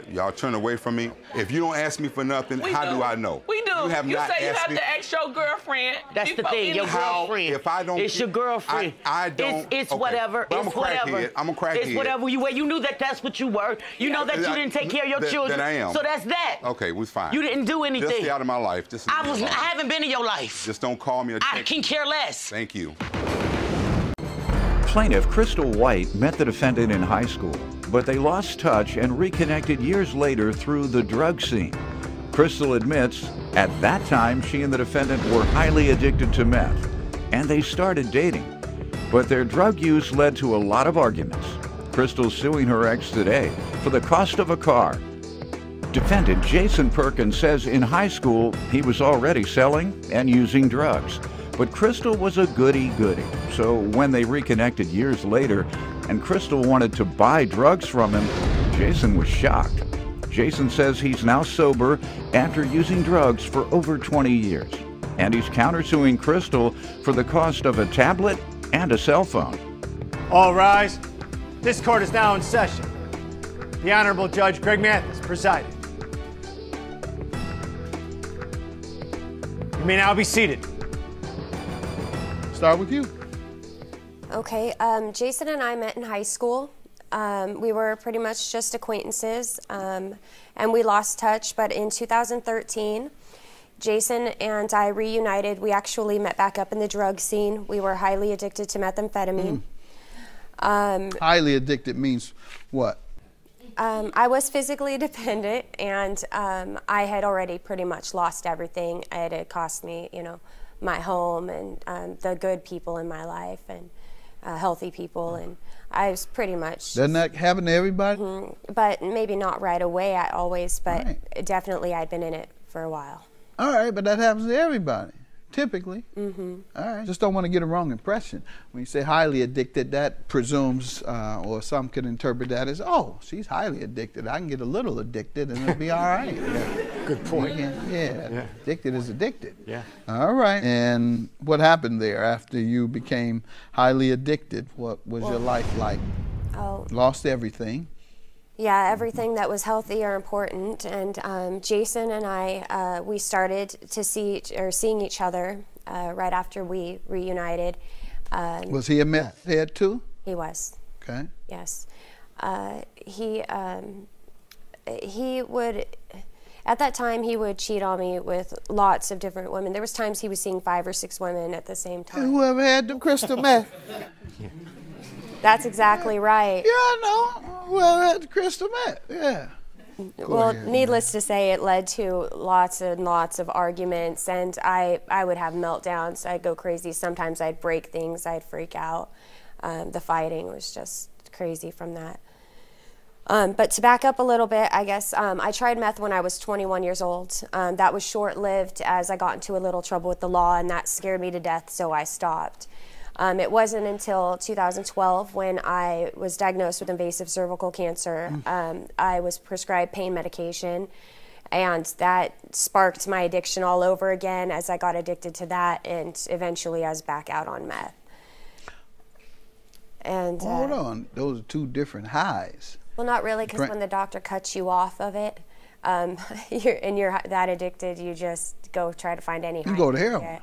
Speaker 9: y'all turn away from me. If you don't ask me for nothing, how do I know?
Speaker 11: We do.
Speaker 9: You have not
Speaker 11: say you
Speaker 9: asked
Speaker 11: have
Speaker 9: me.
Speaker 11: to ask your girlfriend.
Speaker 8: That's the thing, your girlfriend.
Speaker 9: If I don't,
Speaker 8: it's your girlfriend.
Speaker 9: I don't.
Speaker 8: It's
Speaker 9: okay.
Speaker 8: whatever.
Speaker 9: But
Speaker 8: It's whatever.
Speaker 9: I'm a crackhead.
Speaker 8: It's whatever you were. You knew that's what you were. You know that you didn't take care of your children.
Speaker 9: That I am.
Speaker 8: So that's that.
Speaker 9: Okay, we're fine.
Speaker 8: You didn't do anything.
Speaker 9: Just stay out of my life.
Speaker 8: I haven't been in your life.
Speaker 9: Just don't call me or
Speaker 8: I can care less.
Speaker 9: Thank you.
Speaker 1: plaintiff, Crystal White, met the defendant in high school, but they lost touch and reconnected years later through the drug scene. Crystal admits at that time she and the defendant were highly addicted to meth, and they started dating. But their drug use led to a lot of arguments. Crystal's suing her ex today for the cost of a car. Defendant Jason Perkins says in high school he was already selling and using drugs. But Crystal was a goody-goody. So when they reconnected years later and Crystal wanted to buy drugs from him, Jason was shocked. Jason says he's now sober after using drugs for over 20 years. And he's countersuing Crystal for the cost of a tablet and a cell phone.
Speaker 2: All rise. This court is now in session. The Honorable Judge Greg Mathis presiding. You may now be seated.
Speaker 10: Start with you.
Speaker 12: Okay, Jason and I met in high school. We were pretty much just acquaintances, and we lost touch, but in 2013, Jason and I reunited. We actually met back up in the drug scene. We were highly addicted to methamphetamine.
Speaker 10: Highly addicted means what?
Speaker 12: I was physically dependent, and I had already pretty much lost everything. It had cost me, you know, my home and the good people in my life and healthy people, and I was pretty much...
Speaker 10: Doesn't that happen to everybody?
Speaker 12: But maybe not right away, but definitely I'd been in it for a while.
Speaker 10: All right, but that happens to everybody, typically. All right, just don't want to get a wrong impression. When you say highly addicted, that presumes, or some could interpret that as, oh, she's highly addicted. I can get a little addicted and it'll be all right.
Speaker 2: Good point.
Speaker 10: Yeah, addicted is addicted.
Speaker 2: Yeah.
Speaker 10: All right, and what happened there after you became highly addicted? What was your life like?
Speaker 12: Oh.
Speaker 10: Lost everything.
Speaker 12: Yeah, everything that was healthy or important, and Jason and I, we started to seeing each other right after we reunited.
Speaker 10: Was he a meth head too?
Speaker 12: He was.
Speaker 10: Okay.
Speaker 12: Yes, he would. At that time, he would cheat on me with lots of different women. There was times he was seeing 5 or 6 women at the same time.
Speaker 10: Whoever had the crystal meth.
Speaker 12: That's exactly right.
Speaker 10: Yeah, I know. Whoever had the crystal meth. Yeah.
Speaker 12: Well, needless to say, it led to lots and lots of arguments, and I would have meltdowns. I'd go crazy. Sometimes I'd break things. I'd freak out. The fighting was just crazy from that. But to back up a little bit, I guess I tried meth when I was 21 years old. That was short-lived as I got into a little trouble with the law, and that scared me to death, so I stopped. It wasn't until 2012 when I was diagnosed with invasive cervical cancer. I was prescribed pain medication, and that sparked my addiction all over again as I got addicted to that, and eventually I was back out on meth. And
Speaker 10: hold on, those are two different highs.
Speaker 12: Well, not really, because when the doctor cuts you off of it, you're that addicted, you just go try to find any high.
Speaker 10: You go to heroin.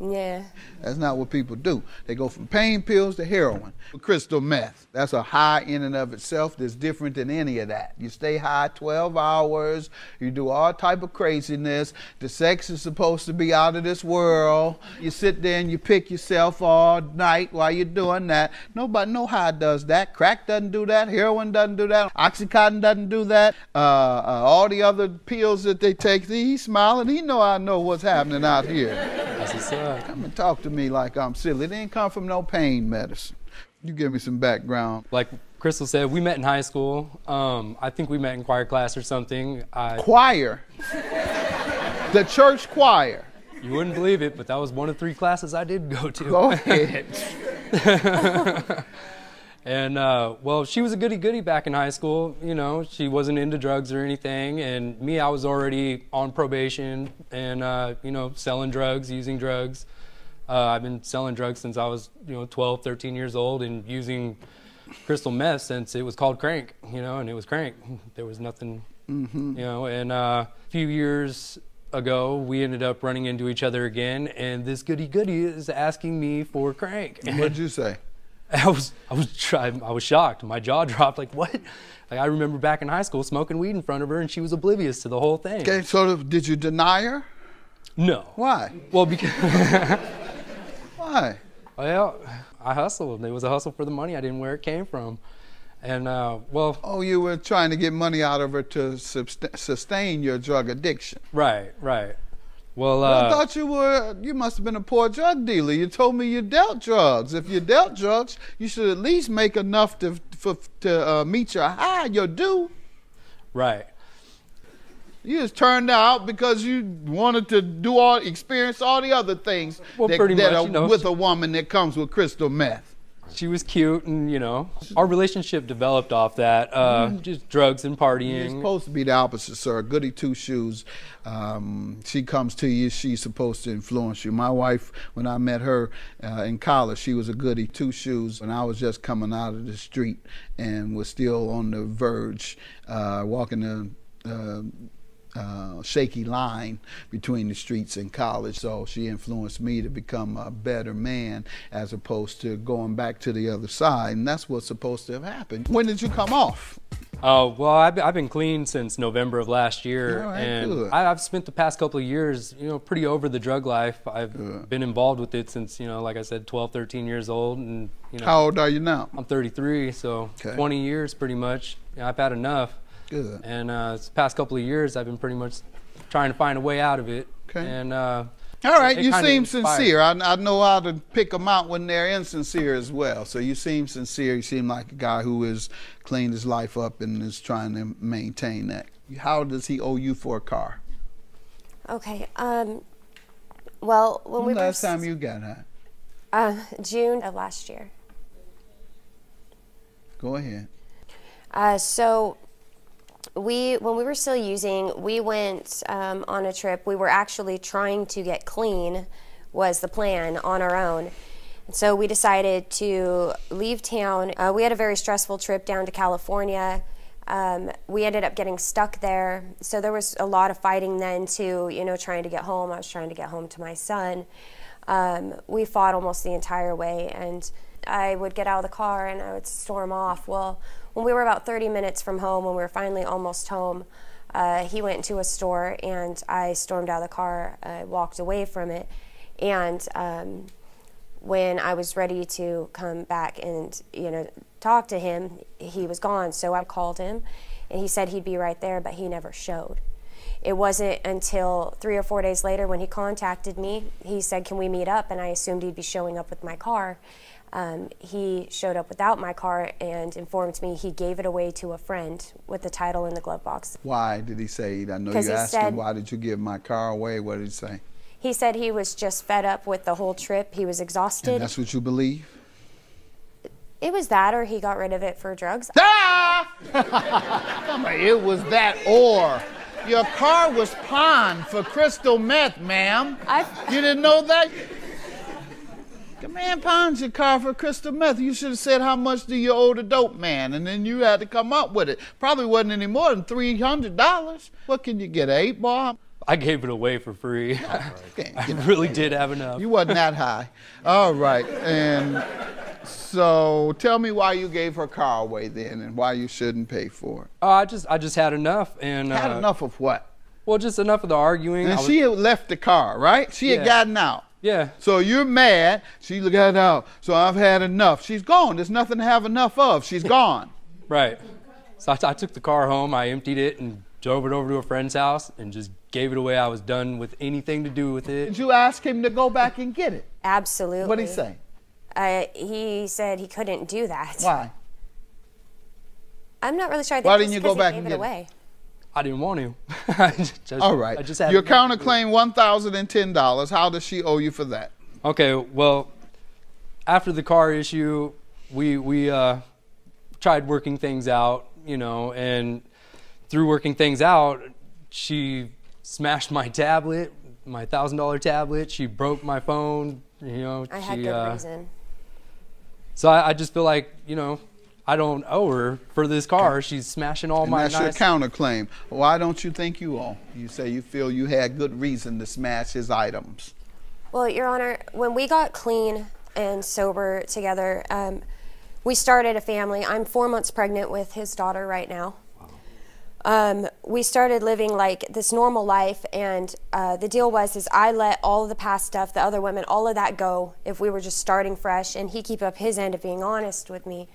Speaker 12: Yeah.
Speaker 10: That's not what people do. They go from pain pills to heroin. Crystal meth, that's a high in and of itself that's different than any of that. You stay high 12 hours, you do all type of craziness. The sex is supposed to be out of this world. You sit there and you pick yourself all night while you're doing that. Nobody, no high does that. Crack doesn't do that. Heroin doesn't do that. Oxycontin doesn't do that. All the other pills that they take, he's smiling. He know I know what's happening out here.
Speaker 13: That's what's up.
Speaker 10: Come and talk to me like I'm silly. It didn't come from no pain medicine. You give me some background.
Speaker 13: Like Crystal said, we met in high school. I think we met in choir class or something.
Speaker 10: Choir? The church choir?
Speaker 13: You wouldn't believe it, but that was one of 3 classes I did go to.
Speaker 10: Go ahead.
Speaker 13: And, well, she was a goody-goody back in high school. You know, she wasn't into drugs or anything. And me, I was already on probation and, you know, selling drugs, using drugs. I've been selling drugs since I was, 12, 13 years old and using crystal meth since it was called crank, and it was crank. There was nothing, and a few years ago, we ended up running into each other again, and this goody-goody is asking me for crank.
Speaker 10: What'd you say?
Speaker 13: I was shocked. My jaw dropped. Like, what? Like, I remember back in high school smoking weed in front of her, and she was oblivious to the whole thing.
Speaker 10: Okay, so did you deny her?
Speaker 13: No.
Speaker 10: Why?
Speaker 13: Well, because
Speaker 10: why?
Speaker 13: Well, I hustled. It was a hustle for the money. I didn't know where it came from. And, well...
Speaker 3: Oh, you were trying to get money out of her to sustain your drug addiction.
Speaker 13: Right, right. Well,
Speaker 3: I thought you must have been a poor drug dealer. You told me you dealt drugs. If you dealt drugs, you should at least make enough to meet your high, your due.
Speaker 13: Right.
Speaker 3: You just turned out because you wanted to experience all the other things with a woman that comes with crystal meth.
Speaker 13: She was cute, and, you know, our relationship developed off that, just drugs and partying.
Speaker 3: You're supposed to be the opposite, sir. Goody two-shoes. She comes to you, she's supposed to influence you. My wife, when I met her in college, she was a goody two-shoes, and I was just coming out of the street and was still on the verge, walking the shaky line between the streets and college. So she influenced me to become a better man as opposed to going back to the other side, and that's what's supposed to have happened. When did you come off?
Speaker 13: Oh, well, I've been clean since November of last year,
Speaker 3: All right,
Speaker 13: and
Speaker 3: good.
Speaker 13: I've spent the past couple of years, you know, pretty over the drug life. I've been involved with it since, you know, like I said, 12, 13 years old, and, you know.
Speaker 3: How old are you now?
Speaker 13: I'm 33, so 20 years pretty much. You know, I've had enough.
Speaker 3: Good.
Speaker 13: And this past couple of years, I've been pretty much trying to find a way out of it.
Speaker 3: Okay.
Speaker 13: And
Speaker 3: all right, you seem
Speaker 13: inspired.
Speaker 3: sincere. I know how to pick them out when they're insincere as well. So you seem sincere. You seem like a guy who has cleaned his life up and is trying to maintain that. How does he owe you for a car?
Speaker 12: Okay. Well, when
Speaker 3: last time you got high?
Speaker 12: June of last year.
Speaker 3: Go ahead.
Speaker 12: So when we were still using, we went on a trip. We were actually trying to get clean, was the plan, on our own. And so we decided to leave town. We had a very stressful trip down to California. We ended up getting stuck there. So there was a lot of fighting then too, you know, trying to get home. I was trying to get home to my son. We fought almost the entire way, and I would get out of the car and I would storm off. Well, when we were about 30 minutes from home, when we were finally almost home, he went into a store and I stormed out of the car, walked away from it. And when I was ready to come back and, you know, talk to him, he was gone. So I called him and he said he'd be right there, but he never showed. It wasn't until 3 or 4 days later when he contacted me, he said, "Can we meet up?" And I assumed he'd be showing up with my car. He showed up without my car and informed me he gave it away to a friend with the title in the glove box.
Speaker 3: Why did he say? I know you asked him, why did you give my car away? What did he say?
Speaker 12: He said he was just fed up with the whole trip. He was exhausted.
Speaker 3: And that's what you believe?
Speaker 12: It was that, or he got rid of it for drugs.
Speaker 10: Ah! It was that, or your car was pawned for crystal meth, ma'am. You didn't know that? The man pawns your car for crystal meth. You should have said, how much do you owe the dope man? And then you had to come up with it. Probably wasn't any more than $300. What can you get, an 8-ball?
Speaker 13: I gave it away for free. I really did have enough.
Speaker 3: You wasn't that high. All right. And so tell me why you gave her car away then and why you shouldn't pay for it.
Speaker 13: I just had enough. And
Speaker 3: had enough of what?
Speaker 13: Well, just enough of the arguing.
Speaker 3: And she had left the car, right? She had gotten out.
Speaker 13: Yeah.
Speaker 3: So you're mad. She got out. So I've had enough. She's gone. There's nothing to have enough of. She's gone.
Speaker 13: Right. So I took the car home. I emptied it and drove it over to a friend's house and just gave it away. I was done with anything to do with it.
Speaker 3: Did you ask him to go back and get it?
Speaker 12: Absolutely.
Speaker 3: What did he say?
Speaker 12: He said he couldn't do that.
Speaker 3: Why?
Speaker 12: I'm not really sure. I think
Speaker 3: why didn't you go back and get
Speaker 12: it?
Speaker 13: I didn't want to.
Speaker 3: All right.
Speaker 13: I just had
Speaker 3: your counterclaim $1,010. How does she owe you for that?
Speaker 13: Okay. Well, after the car issue, we tried working things out, you know, and through working things out, she smashed my tablet, my $1,000 tablet. She broke my phone. You know,
Speaker 12: I had good reason.
Speaker 13: So I just feel like, you know, I don't owe her for this car. Okay. She's smashing all my nice...
Speaker 3: That's your counterclaim. Why don't you think you owe? You say you feel you had good reason to smash his items.
Speaker 12: Well, Your Honor, when we got clean and sober together, we started a family. I'm 4 months pregnant with his daughter right now. we started living like this normal life, and the deal was I let all of the past stuff, the other women, all of that go if we were just starting fresh, and he keep up his end of being honest with me.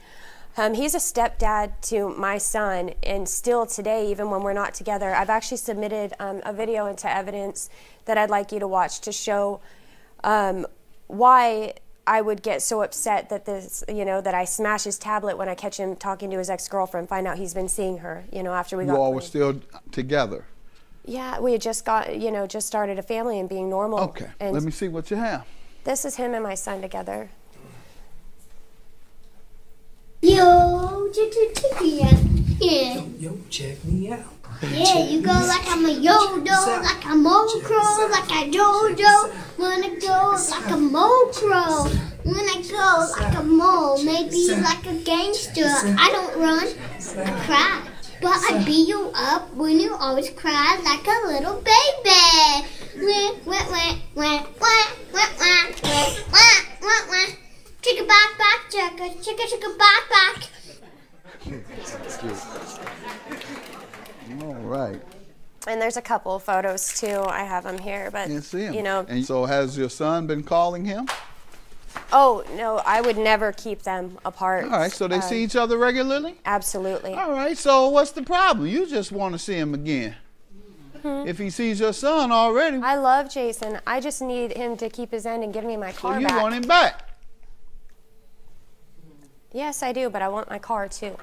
Speaker 12: He's a stepdad to my son, and still today, even when we're not together, I've actually submitted a video into evidence that I'd like you to watch to show why I would get so upset that that I smash his tablet when I catch him talking to his ex-girlfriend, find out he's been seeing her, after we got clean.
Speaker 3: You all were still together?
Speaker 12: Yeah, we had just just started a family and being normal.
Speaker 3: Okay,
Speaker 12: and
Speaker 3: let me see what you have.
Speaker 12: This is him and my son together.
Speaker 14: Yo, check me out. Yeah.
Speaker 15: Yo, check me out.
Speaker 14: Yeah, you go like I'm a yo-do, like a mo-crow, like a jo-jo. Wanna go like a mo-crow. Wanna go like a mo, maybe like a gangster. I don't run, I cry. But I beat you up when you always cry like a little baby. Chicka back back, chicka back back.
Speaker 3: All right.
Speaker 12: And there's a couple of photos too. I have them here, but
Speaker 3: Can't see him.
Speaker 12: And
Speaker 3: so has your son been calling him?
Speaker 12: Oh no, I would never keep them apart.
Speaker 3: All right, so they see each other regularly?
Speaker 12: Absolutely.
Speaker 3: All right, so what's the problem? You just want to see him again. If he sees your son already.
Speaker 12: I love Jason. I just need him to keep his end and give me my car back.
Speaker 3: So you want him back?
Speaker 12: Yes, I do, but I want my car too.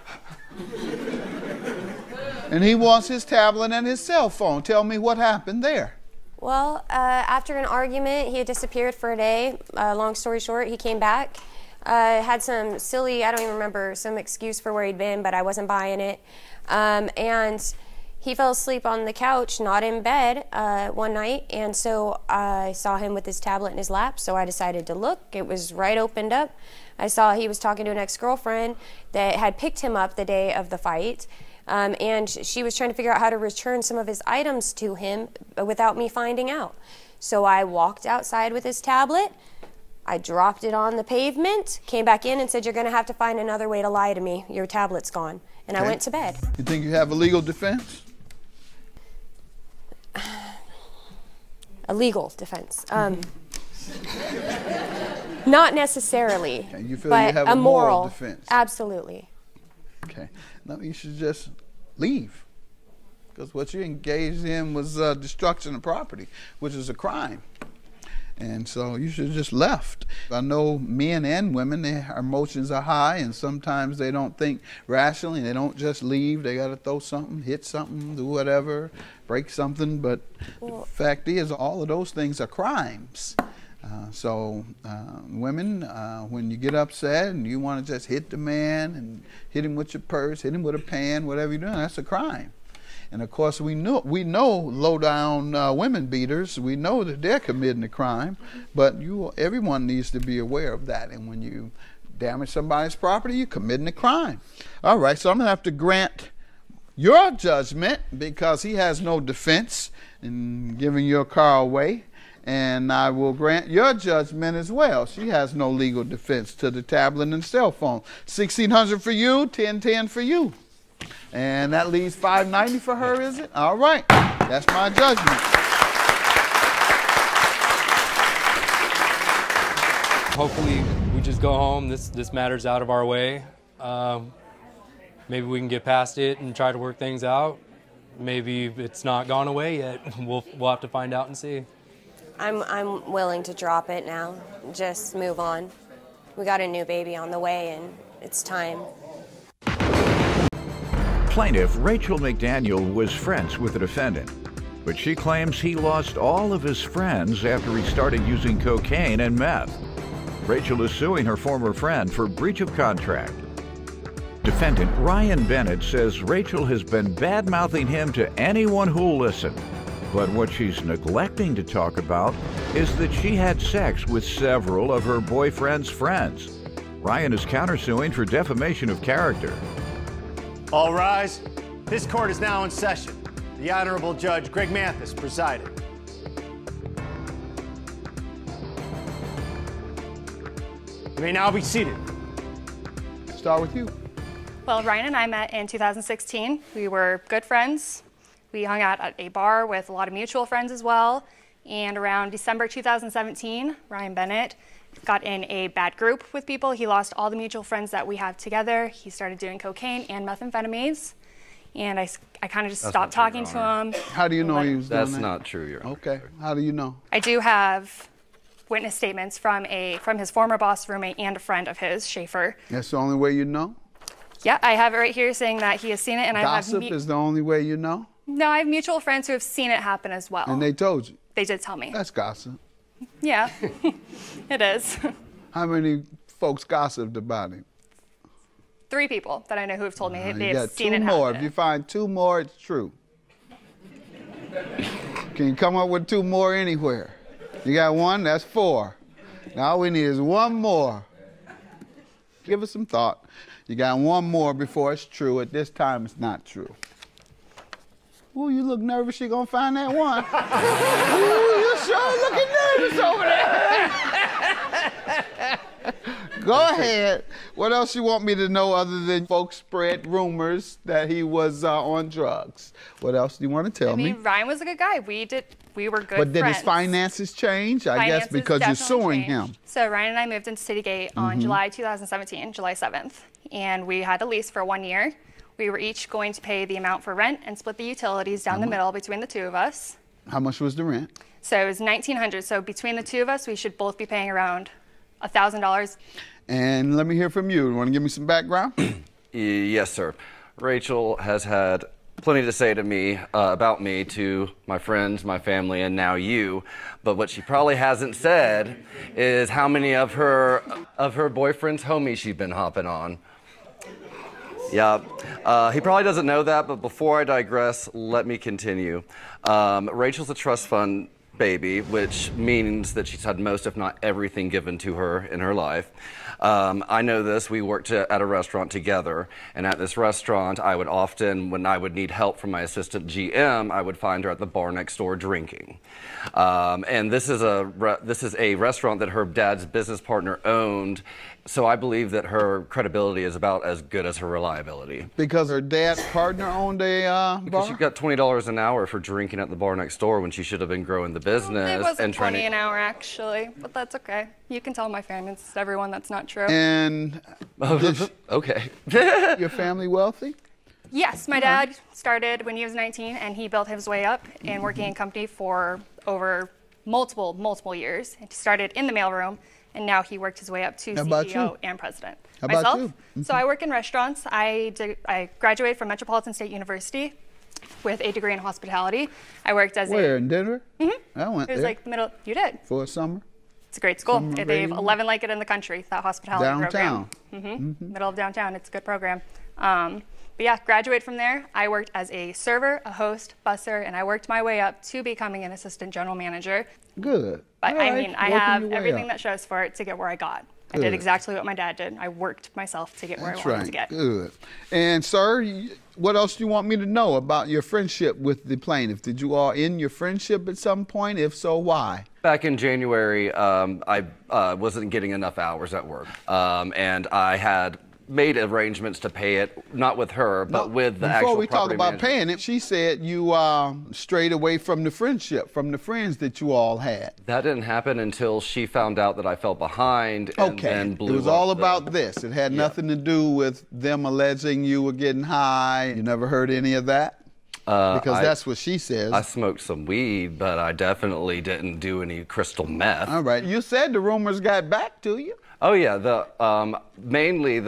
Speaker 3: And he wants his tablet and his cell phone. Tell me what happened there.
Speaker 12: Well, after an argument, he had disappeared for a day. Long story short, he came back. Had some silly, I don't even remember, some excuse for where he'd been, but I wasn't buying it. And he fell asleep on the couch, not in bed, one night. And so I saw him with his tablet in his lap, so I decided to look. It was right opened up. I saw he was talking to an ex-girlfriend that had picked him up the day of the fight. And she was trying to figure out how to return some of his items to him without me finding out. So I walked outside with his tablet. I dropped it on the pavement, came back in and said, "You're going to have to find another way to lie to me. Your tablet's gone." And I went to bed.
Speaker 3: You think you have a legal defense?
Speaker 12: A legal defense. Not necessarily,
Speaker 3: Okay, you feel
Speaker 12: but
Speaker 3: you have
Speaker 12: a
Speaker 3: moral defense?
Speaker 12: Absolutely.
Speaker 3: Okay. No, you should just leave. Because what you engaged in was destruction of property, which is a crime. And so you should have just left. I know men and women, their emotions are high, and sometimes they don't think rationally. They don't just leave. They got to throw something, hit something, do whatever, break something. But the fact is, all of those things are crimes. Women, when you get upset and you want to just hit the man and hit him with your purse, hit him with a pan, whatever you're doing, that's a crime. And of course, we know low-down women beaters. We know that they're committing a crime, but everyone needs to be aware of that. And when you damage somebody's property, you're committing a crime. All right, so I'm going to have to grant your judgment because he has no defense in giving your car away. And I will grant your judgment as well. She has no legal defense to the tablet and cell phone. $1,600 for you, $1,010 for you. And that leaves $590 for her, is it? All right, that's my judgment.
Speaker 13: Hopefully we just go home, this matter's out of our way. Maybe we can get past it and try to work things out. Maybe it's not gone away yet. We'll have to find out and see.
Speaker 12: I'm willing to drop it now, just move on. We got a new baby on the way and it's time.
Speaker 1: Plaintiff Rachel McDaniel was friends with the defendant, but she claims he lost all of his friends after he started using cocaine and meth. Rachel is suing her former friend for breach of contract. Defendant Ryan Bennett says Rachel has been bad-mouthing him to anyone who'll listen. But what she's neglecting to talk about is that she had sex with several of her boyfriend's friends. Ryan is countersuing for defamation of character.
Speaker 2: All rise. This court is now in session. The Honorable Judge Greg Mathis presiding. You may now be seated.
Speaker 3: Start with you.
Speaker 15: Well, Ryan and I met in 2016. We were good friends. We hung out at a bar with a lot of mutual friends as well. And around December 2017, Ryan Bennett got in a bad group with people. He lost all the mutual friends that we have together. He started doing cocaine and methamphetamines. And I kind of just stopped talking to him.
Speaker 10: How do you know he was doing that?
Speaker 16: That's not true, Your Honor.
Speaker 10: Okay. How do you know?
Speaker 15: I do have witness statements from his former boss, roommate, and a friend of his, Schaefer.
Speaker 10: That's the only way you know?
Speaker 15: Yeah, I have it right here saying that he has seen it, and
Speaker 10: Gossip is the only way you know?
Speaker 15: No, I have mutual friends who have seen it happen as well.
Speaker 10: And they told you?
Speaker 15: They did tell me.
Speaker 10: That's gossip.
Speaker 15: Yeah, it is.
Speaker 10: How many folks gossiped about him?
Speaker 15: 3 people that I know who have told me
Speaker 10: You
Speaker 15: they've
Speaker 10: got
Speaker 15: seen
Speaker 10: 2
Speaker 15: it
Speaker 10: more.
Speaker 15: happen.
Speaker 10: If you find 2 more, it's true. Can you come up with 2 more anywhere? You got 1, that's 4. Now all we need is 1 more. Give it some thought. You got 1 more before it's true. At this time, it's not true. Ooh, you look nervous you're gonna find that one. Ooh, you sure looking nervous over there. Go ahead. What else you want me to know other than folks spread rumors that he was on drugs? What else do you want to tell me?
Speaker 15: Ryan was a good guy. We were good
Speaker 10: But did
Speaker 15: friends.
Speaker 10: his finances change? I guess because you're suing him.
Speaker 15: So Ryan and I moved into Citygate on July 2017, July 7th. And we had a lease for 1 year. We were each going to pay the amount for rent and split the utilities down the middle between the 2 of us.
Speaker 10: How much was the rent?
Speaker 15: So it was $1,900. So between the 2 of us, we should both be paying around $1,000.
Speaker 10: And let me hear from you. You want to give me some background?
Speaker 16: Yes, sir. Rachel has had plenty to say to me about me to my friends, my family, and now you. But what she probably hasn't said is how many of her boyfriend's homies she's been hopping on. Yeah, he probably doesn't know that, but before I digress, let me continue. Rachel's a trust fund baby, which means that she's had most, if not everything, given to her in her life. I know this. We worked at a restaurant together, and at this restaurant, I would often, when I would need help from my assistant GM, I would find her at the bar next door drinking. And this is a restaurant that her dad's business partner owned, so I believe that her credibility is about as good as her reliability.
Speaker 10: Because her dad's partner owned a bar?
Speaker 16: Because she got $20 an hour for drinking at the bar next door when she should have been growing the business.
Speaker 15: It wasn't
Speaker 16: and trying
Speaker 15: 20
Speaker 16: to...
Speaker 15: an hour, actually, but that's okay. You can tell my family, it's everyone that's not true.
Speaker 10: And
Speaker 16: okay.
Speaker 10: Your family wealthy?
Speaker 15: Yes, my dad started when he was 19, and he built his way up in working in company for over multiple years. He started in the mailroom, and now he worked his way up to CEO and president.
Speaker 10: How about
Speaker 15: Myself,
Speaker 10: you?
Speaker 15: So I work in restaurants. I graduated from Metropolitan State University with a degree in hospitality. I worked as
Speaker 10: Where, in Denver? I went
Speaker 15: It was
Speaker 10: there.
Speaker 15: like middle. You did.
Speaker 10: For a summer?
Speaker 15: It's a great school.
Speaker 10: Summer
Speaker 15: They have
Speaker 10: reading.
Speaker 15: 11 like it in the country, that hospitality
Speaker 10: Downtown.
Speaker 15: program. Middle of downtown. It's a good program. But yeah, graduate from there. I worked as a server, a host, busser, and I worked my way up to becoming an assistant general manager.
Speaker 10: Good.
Speaker 15: But
Speaker 10: All
Speaker 15: I
Speaker 10: right.
Speaker 15: mean, I
Speaker 10: Working
Speaker 15: have
Speaker 10: your way
Speaker 15: everything
Speaker 10: up.
Speaker 15: that shows for it to get where I got. I
Speaker 10: Good.
Speaker 15: did exactly what my dad did. I worked myself to get where
Speaker 10: That's
Speaker 15: I wanted
Speaker 10: right.
Speaker 15: to get.
Speaker 10: Good. And sir, what else do you want me to know about your friendship with the plaintiff? Did you all end your friendship at some point? If so, why?
Speaker 16: Back in January, I wasn't getting enough hours at work, and I had made arrangements to pay it, not with her, but with the actual
Speaker 10: Before we talk
Speaker 16: property
Speaker 10: about
Speaker 16: manager.
Speaker 10: paying it, she said you strayed away from the friendship, from the friends that you all had.
Speaker 16: That didn't happen until she found out that I fell behind and then blew
Speaker 10: It was
Speaker 16: up
Speaker 10: all
Speaker 16: the-
Speaker 10: about this. It had nothing to do with them alleging you were getting high. You never heard any of that? Because that's what she says.
Speaker 16: I smoked some weed, but I definitely didn't do any crystal meth.
Speaker 10: All right. You said the rumors got back to you.
Speaker 16: Oh yeah, mainly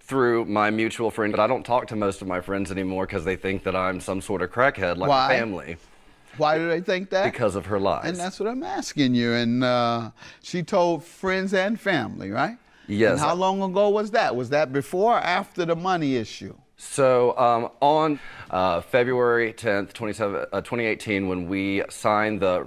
Speaker 16: through my mutual friend. But I don't talk to most of my friends anymore because they think that I'm some sort of crackhead like
Speaker 10: Why?
Speaker 16: my family.
Speaker 10: Why do they think that?
Speaker 16: Because of her lies.
Speaker 10: And that's what I'm asking you. And she told friends and family, right?
Speaker 16: Yes.
Speaker 10: And how long ago was that? Was that before or after the money issue?
Speaker 16: So on February 10th, 2018, when we signed the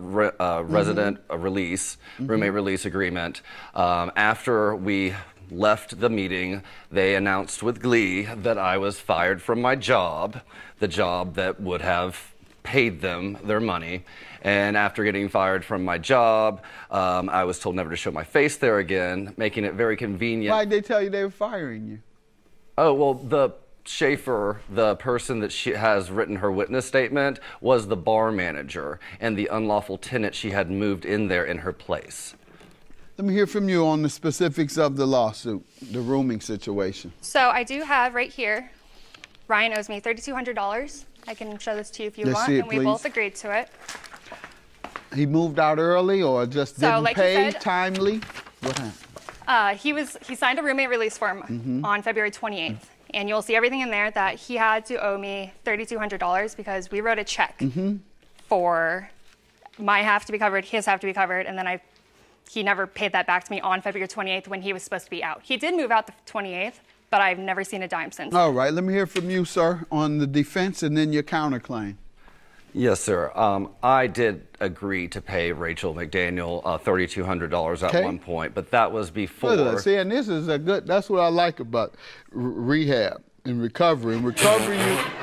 Speaker 16: resident release, roommate release agreement, after we left the meeting, they announced with glee that I was fired from my job, the job that would have paid them their money. And after getting fired from my job, I was told never to show my face there again, making it very convenient.
Speaker 10: Why'd they tell you they were firing you?
Speaker 16: Oh, well, the Schaefer, the person that she has written her witness statement, was the bar manager and the unlawful tenant she had moved in there in her place.
Speaker 10: Let me hear from you on the specifics of the lawsuit, the rooming situation.
Speaker 15: So I do have right here, Ryan owes me $3,200. I can show this to you if you want, and we both agreed to it.
Speaker 10: He moved out early or just didn't pay timely? What happened?
Speaker 15: He signed a roommate release form on February 28th. And you'll see everything in there that he had to owe me $3,200 because we wrote a check for my half to be covered, his half to be covered, and then he never paid that back to me on February 28th when he was supposed to be out. He did move out the 28th, but I've never seen a dime since.
Speaker 10: All right, let me hear from you, sir, on the defense and then your counterclaim.
Speaker 16: Yes, sir. I did agree to pay Rachel McDaniel $3,200 at one point, but that was before.
Speaker 10: See, and this is that's what I like about rehab and recovery. In recovery,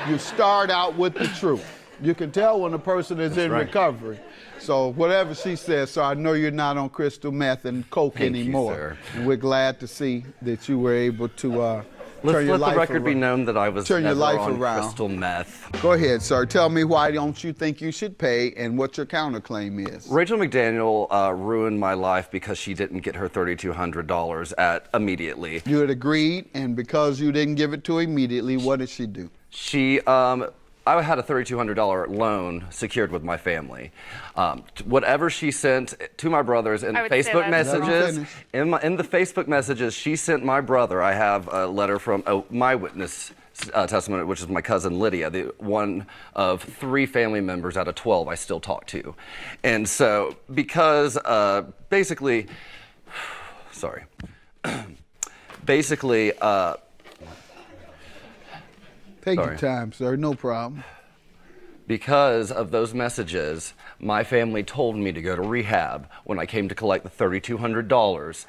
Speaker 10: you start out with the truth. You can tell when a person is in recovery. So whatever she says, so I know you're not on crystal meth and coke anymore.
Speaker 16: Thank you, sir.
Speaker 10: And we're glad to see that you were able to
Speaker 16: Let the record be known that I was never on crystal meth.
Speaker 10: Go ahead, sir. Tell me why don't you think you should pay and what your counterclaim is.
Speaker 16: Rachel McDaniel ruined my life because she didn't get her $3,200 immediately.
Speaker 10: You had agreed, and because you didn't give it to her immediately, what did she do?
Speaker 16: She, I had a $3,200 loan secured with my family. Whatever she sent to my brothers in Facebook messages, in the Facebook messages she sent my brother, I have a letter from my witness testimony, which is my cousin Lydia, the one of 3 family members out of 12 I still talk to. And so, because basically, sorry, basically,
Speaker 10: Take your time, sir. No problem.
Speaker 16: Because of those messages, my family told me to go to rehab when I came to collect the $3,200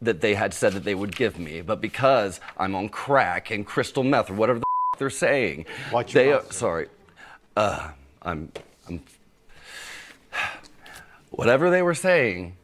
Speaker 16: that they had said that they would give me. But because I'm on crack and crystal meth or whatever the they're saying, whatever they were saying,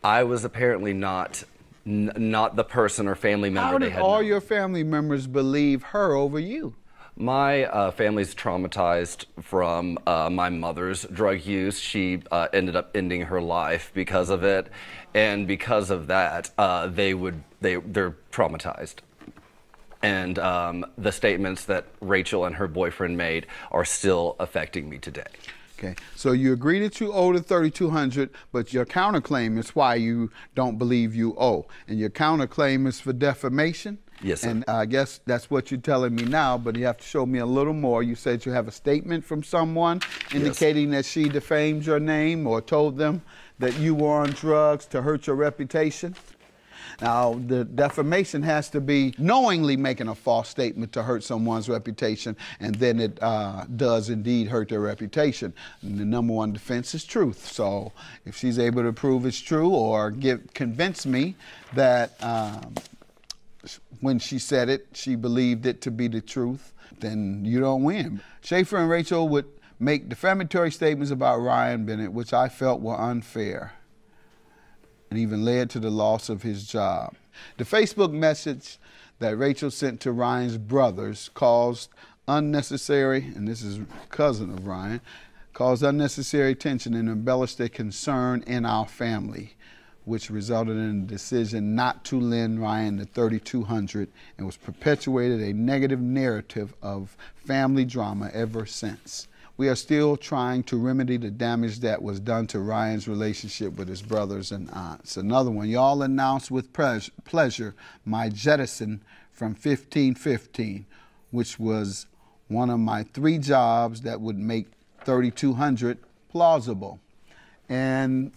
Speaker 16: I was apparently not the person or family member they had.
Speaker 10: How did all your family members believe her over you?
Speaker 16: My family's traumatized from my mother's drug use. She ended up ending her life because of it, and because of that, they're traumatized. And the statements that Rachel and her boyfriend made are still affecting me today.
Speaker 10: Okay, so you agree that you owe the $3,200, but your counterclaim is why you don't believe you owe, and your counterclaim is for defamation.
Speaker 16: Yes, sir.
Speaker 10: And I guess that's what you're telling me now, but you have to show me a little more. You said you have a statement from someone indicating that she defamed your name or told them that you were on drugs to hurt your reputation. Now, the defamation has to be knowingly making a false statement to hurt someone's reputation, and then it does indeed hurt their reputation. And the #1 defense is truth. So if she's able to prove it's true or convince me that when she said it, she believed it to be the truth, then you don't win. Schaefer and Rachel would make defamatory statements about Ryan Bennett, which I felt were unfair, and even led to the loss of his job. The Facebook message that Rachel sent to Ryan's brothers caused unnecessary, and this is cousin of Ryan, caused unnecessary tension and embellished a concern in our family, which resulted in a decision not to lend Ryan the $3,200 and was perpetuated a negative narrative of family drama ever since. We are still trying to remedy the damage that was done to Ryan's relationship with his brothers and aunts. Another one, y'all announced with pleasure my jettison from 1515, which was one of my 3 jobs that would make $3,200 plausible. And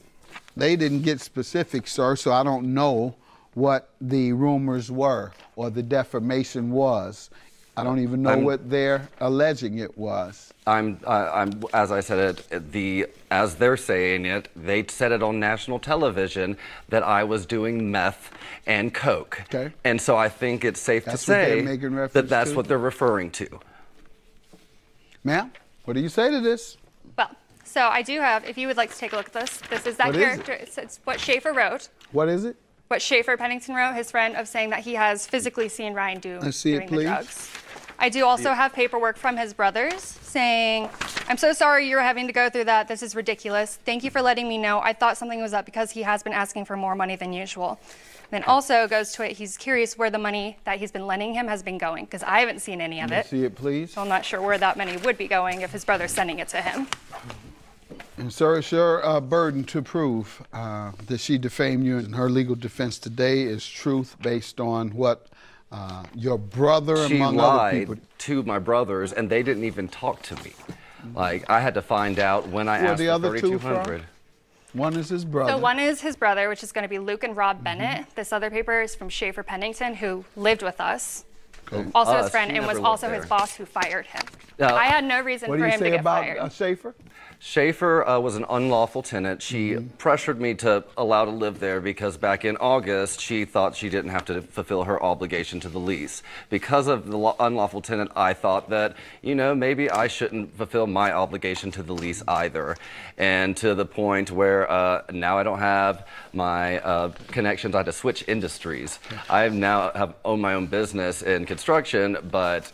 Speaker 10: they didn't get specifics, sir, so I don't know what the rumors were or the defamation was. I don't even know what they're alleging it was.
Speaker 16: As I said it, as they're saying it, they said it on national television that I was doing meth and coke.
Speaker 10: Okay.
Speaker 16: And so I think it's safe to say that that's what they're referring to.
Speaker 10: Ma'am, what do you say to this?
Speaker 15: Well, so I do have, if you would like to take a look at this is that character. It's what Schaefer wrote.
Speaker 10: What is it?
Speaker 15: what Schaefer Pennington wrote, his friend, of saying that he has physically seen Ryan do
Speaker 3: Let's see it,
Speaker 15: during the
Speaker 3: please.
Speaker 15: drugs. I do also have paperwork from his brothers saying, I'm so sorry you're having to go through that. This is ridiculous. Thank you for letting me know. I thought something was up because he has been asking for more money than usual. Then also goes to it, he's curious where the money that he's been lending him has been going, because I haven't seen any of it.
Speaker 3: See it, please.
Speaker 15: So I'm not sure where that money would be going if his brother's sending it to him.
Speaker 3: And sir, it's your burden to prove that she defamed you, and her legal defense today is truth based on what your brother,
Speaker 16: She
Speaker 3: among other
Speaker 16: lied
Speaker 3: people.
Speaker 16: to my brothers, and they didn't even talk to me. Like, I had to find out when I
Speaker 3: Who are
Speaker 16: asked
Speaker 3: the
Speaker 16: for
Speaker 3: other two
Speaker 16: 3,200.
Speaker 3: from? One is his brother.
Speaker 15: So one is his brother, which is going to be Luke and Rob Bennett. This other paper is from Schaefer Pennington, who lived with us.
Speaker 3: Okay.
Speaker 15: Also his
Speaker 16: Us,
Speaker 15: friend,
Speaker 16: he
Speaker 15: and was
Speaker 16: never
Speaker 15: also
Speaker 16: lived
Speaker 15: his
Speaker 16: there.
Speaker 15: boss who fired him. I had no reason
Speaker 3: What
Speaker 15: for
Speaker 3: do you
Speaker 15: him to
Speaker 3: say
Speaker 15: get
Speaker 3: about
Speaker 15: fired.
Speaker 3: Schaefer?
Speaker 16: Schaefer was an unlawful tenant. She pressured me to allow to live there because back in August, she thought she didn't have to fulfill her obligation to the lease. Because of the unlawful tenant, I thought that, you know, maybe I shouldn't fulfill my obligation to the lease either. And to the point where now I don't have my connections. I had to switch industries. I now have owned my own business in construction, but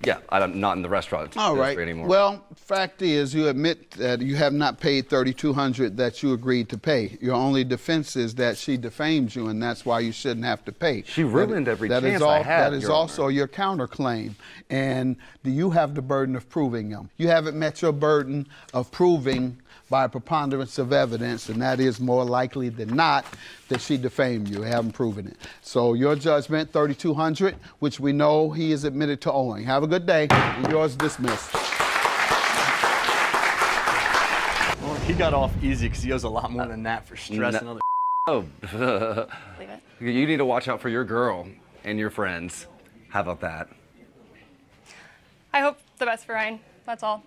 Speaker 16: yeah, I'm not in the restaurant
Speaker 3: All right.
Speaker 16: industry anymore.
Speaker 3: Well, fact is, you admit that you have not paid $3,200 that you agreed to pay. Your only defense is that she defamed you, and that's why you shouldn't have to pay.
Speaker 16: She ruined every
Speaker 3: That
Speaker 16: chance
Speaker 3: is all,
Speaker 16: I had,
Speaker 3: That is
Speaker 16: Your
Speaker 3: also your counterclaim. And do you have the burden of proving them? You haven't met your burden of proving by a preponderance of evidence, and that is more likely than not that she defamed you. You haven't proven it. So your judgment, $3,200, which we know he is admitted to owing. Have a good day. And yours dismissed.
Speaker 17: Well, he got off easy because he owes a lot more than that for stress and other.
Speaker 16: Oh,
Speaker 15: Leave it.
Speaker 16: you need to watch out for your girl and your friends. How about that?
Speaker 15: I hope the best for Ryan. That's all.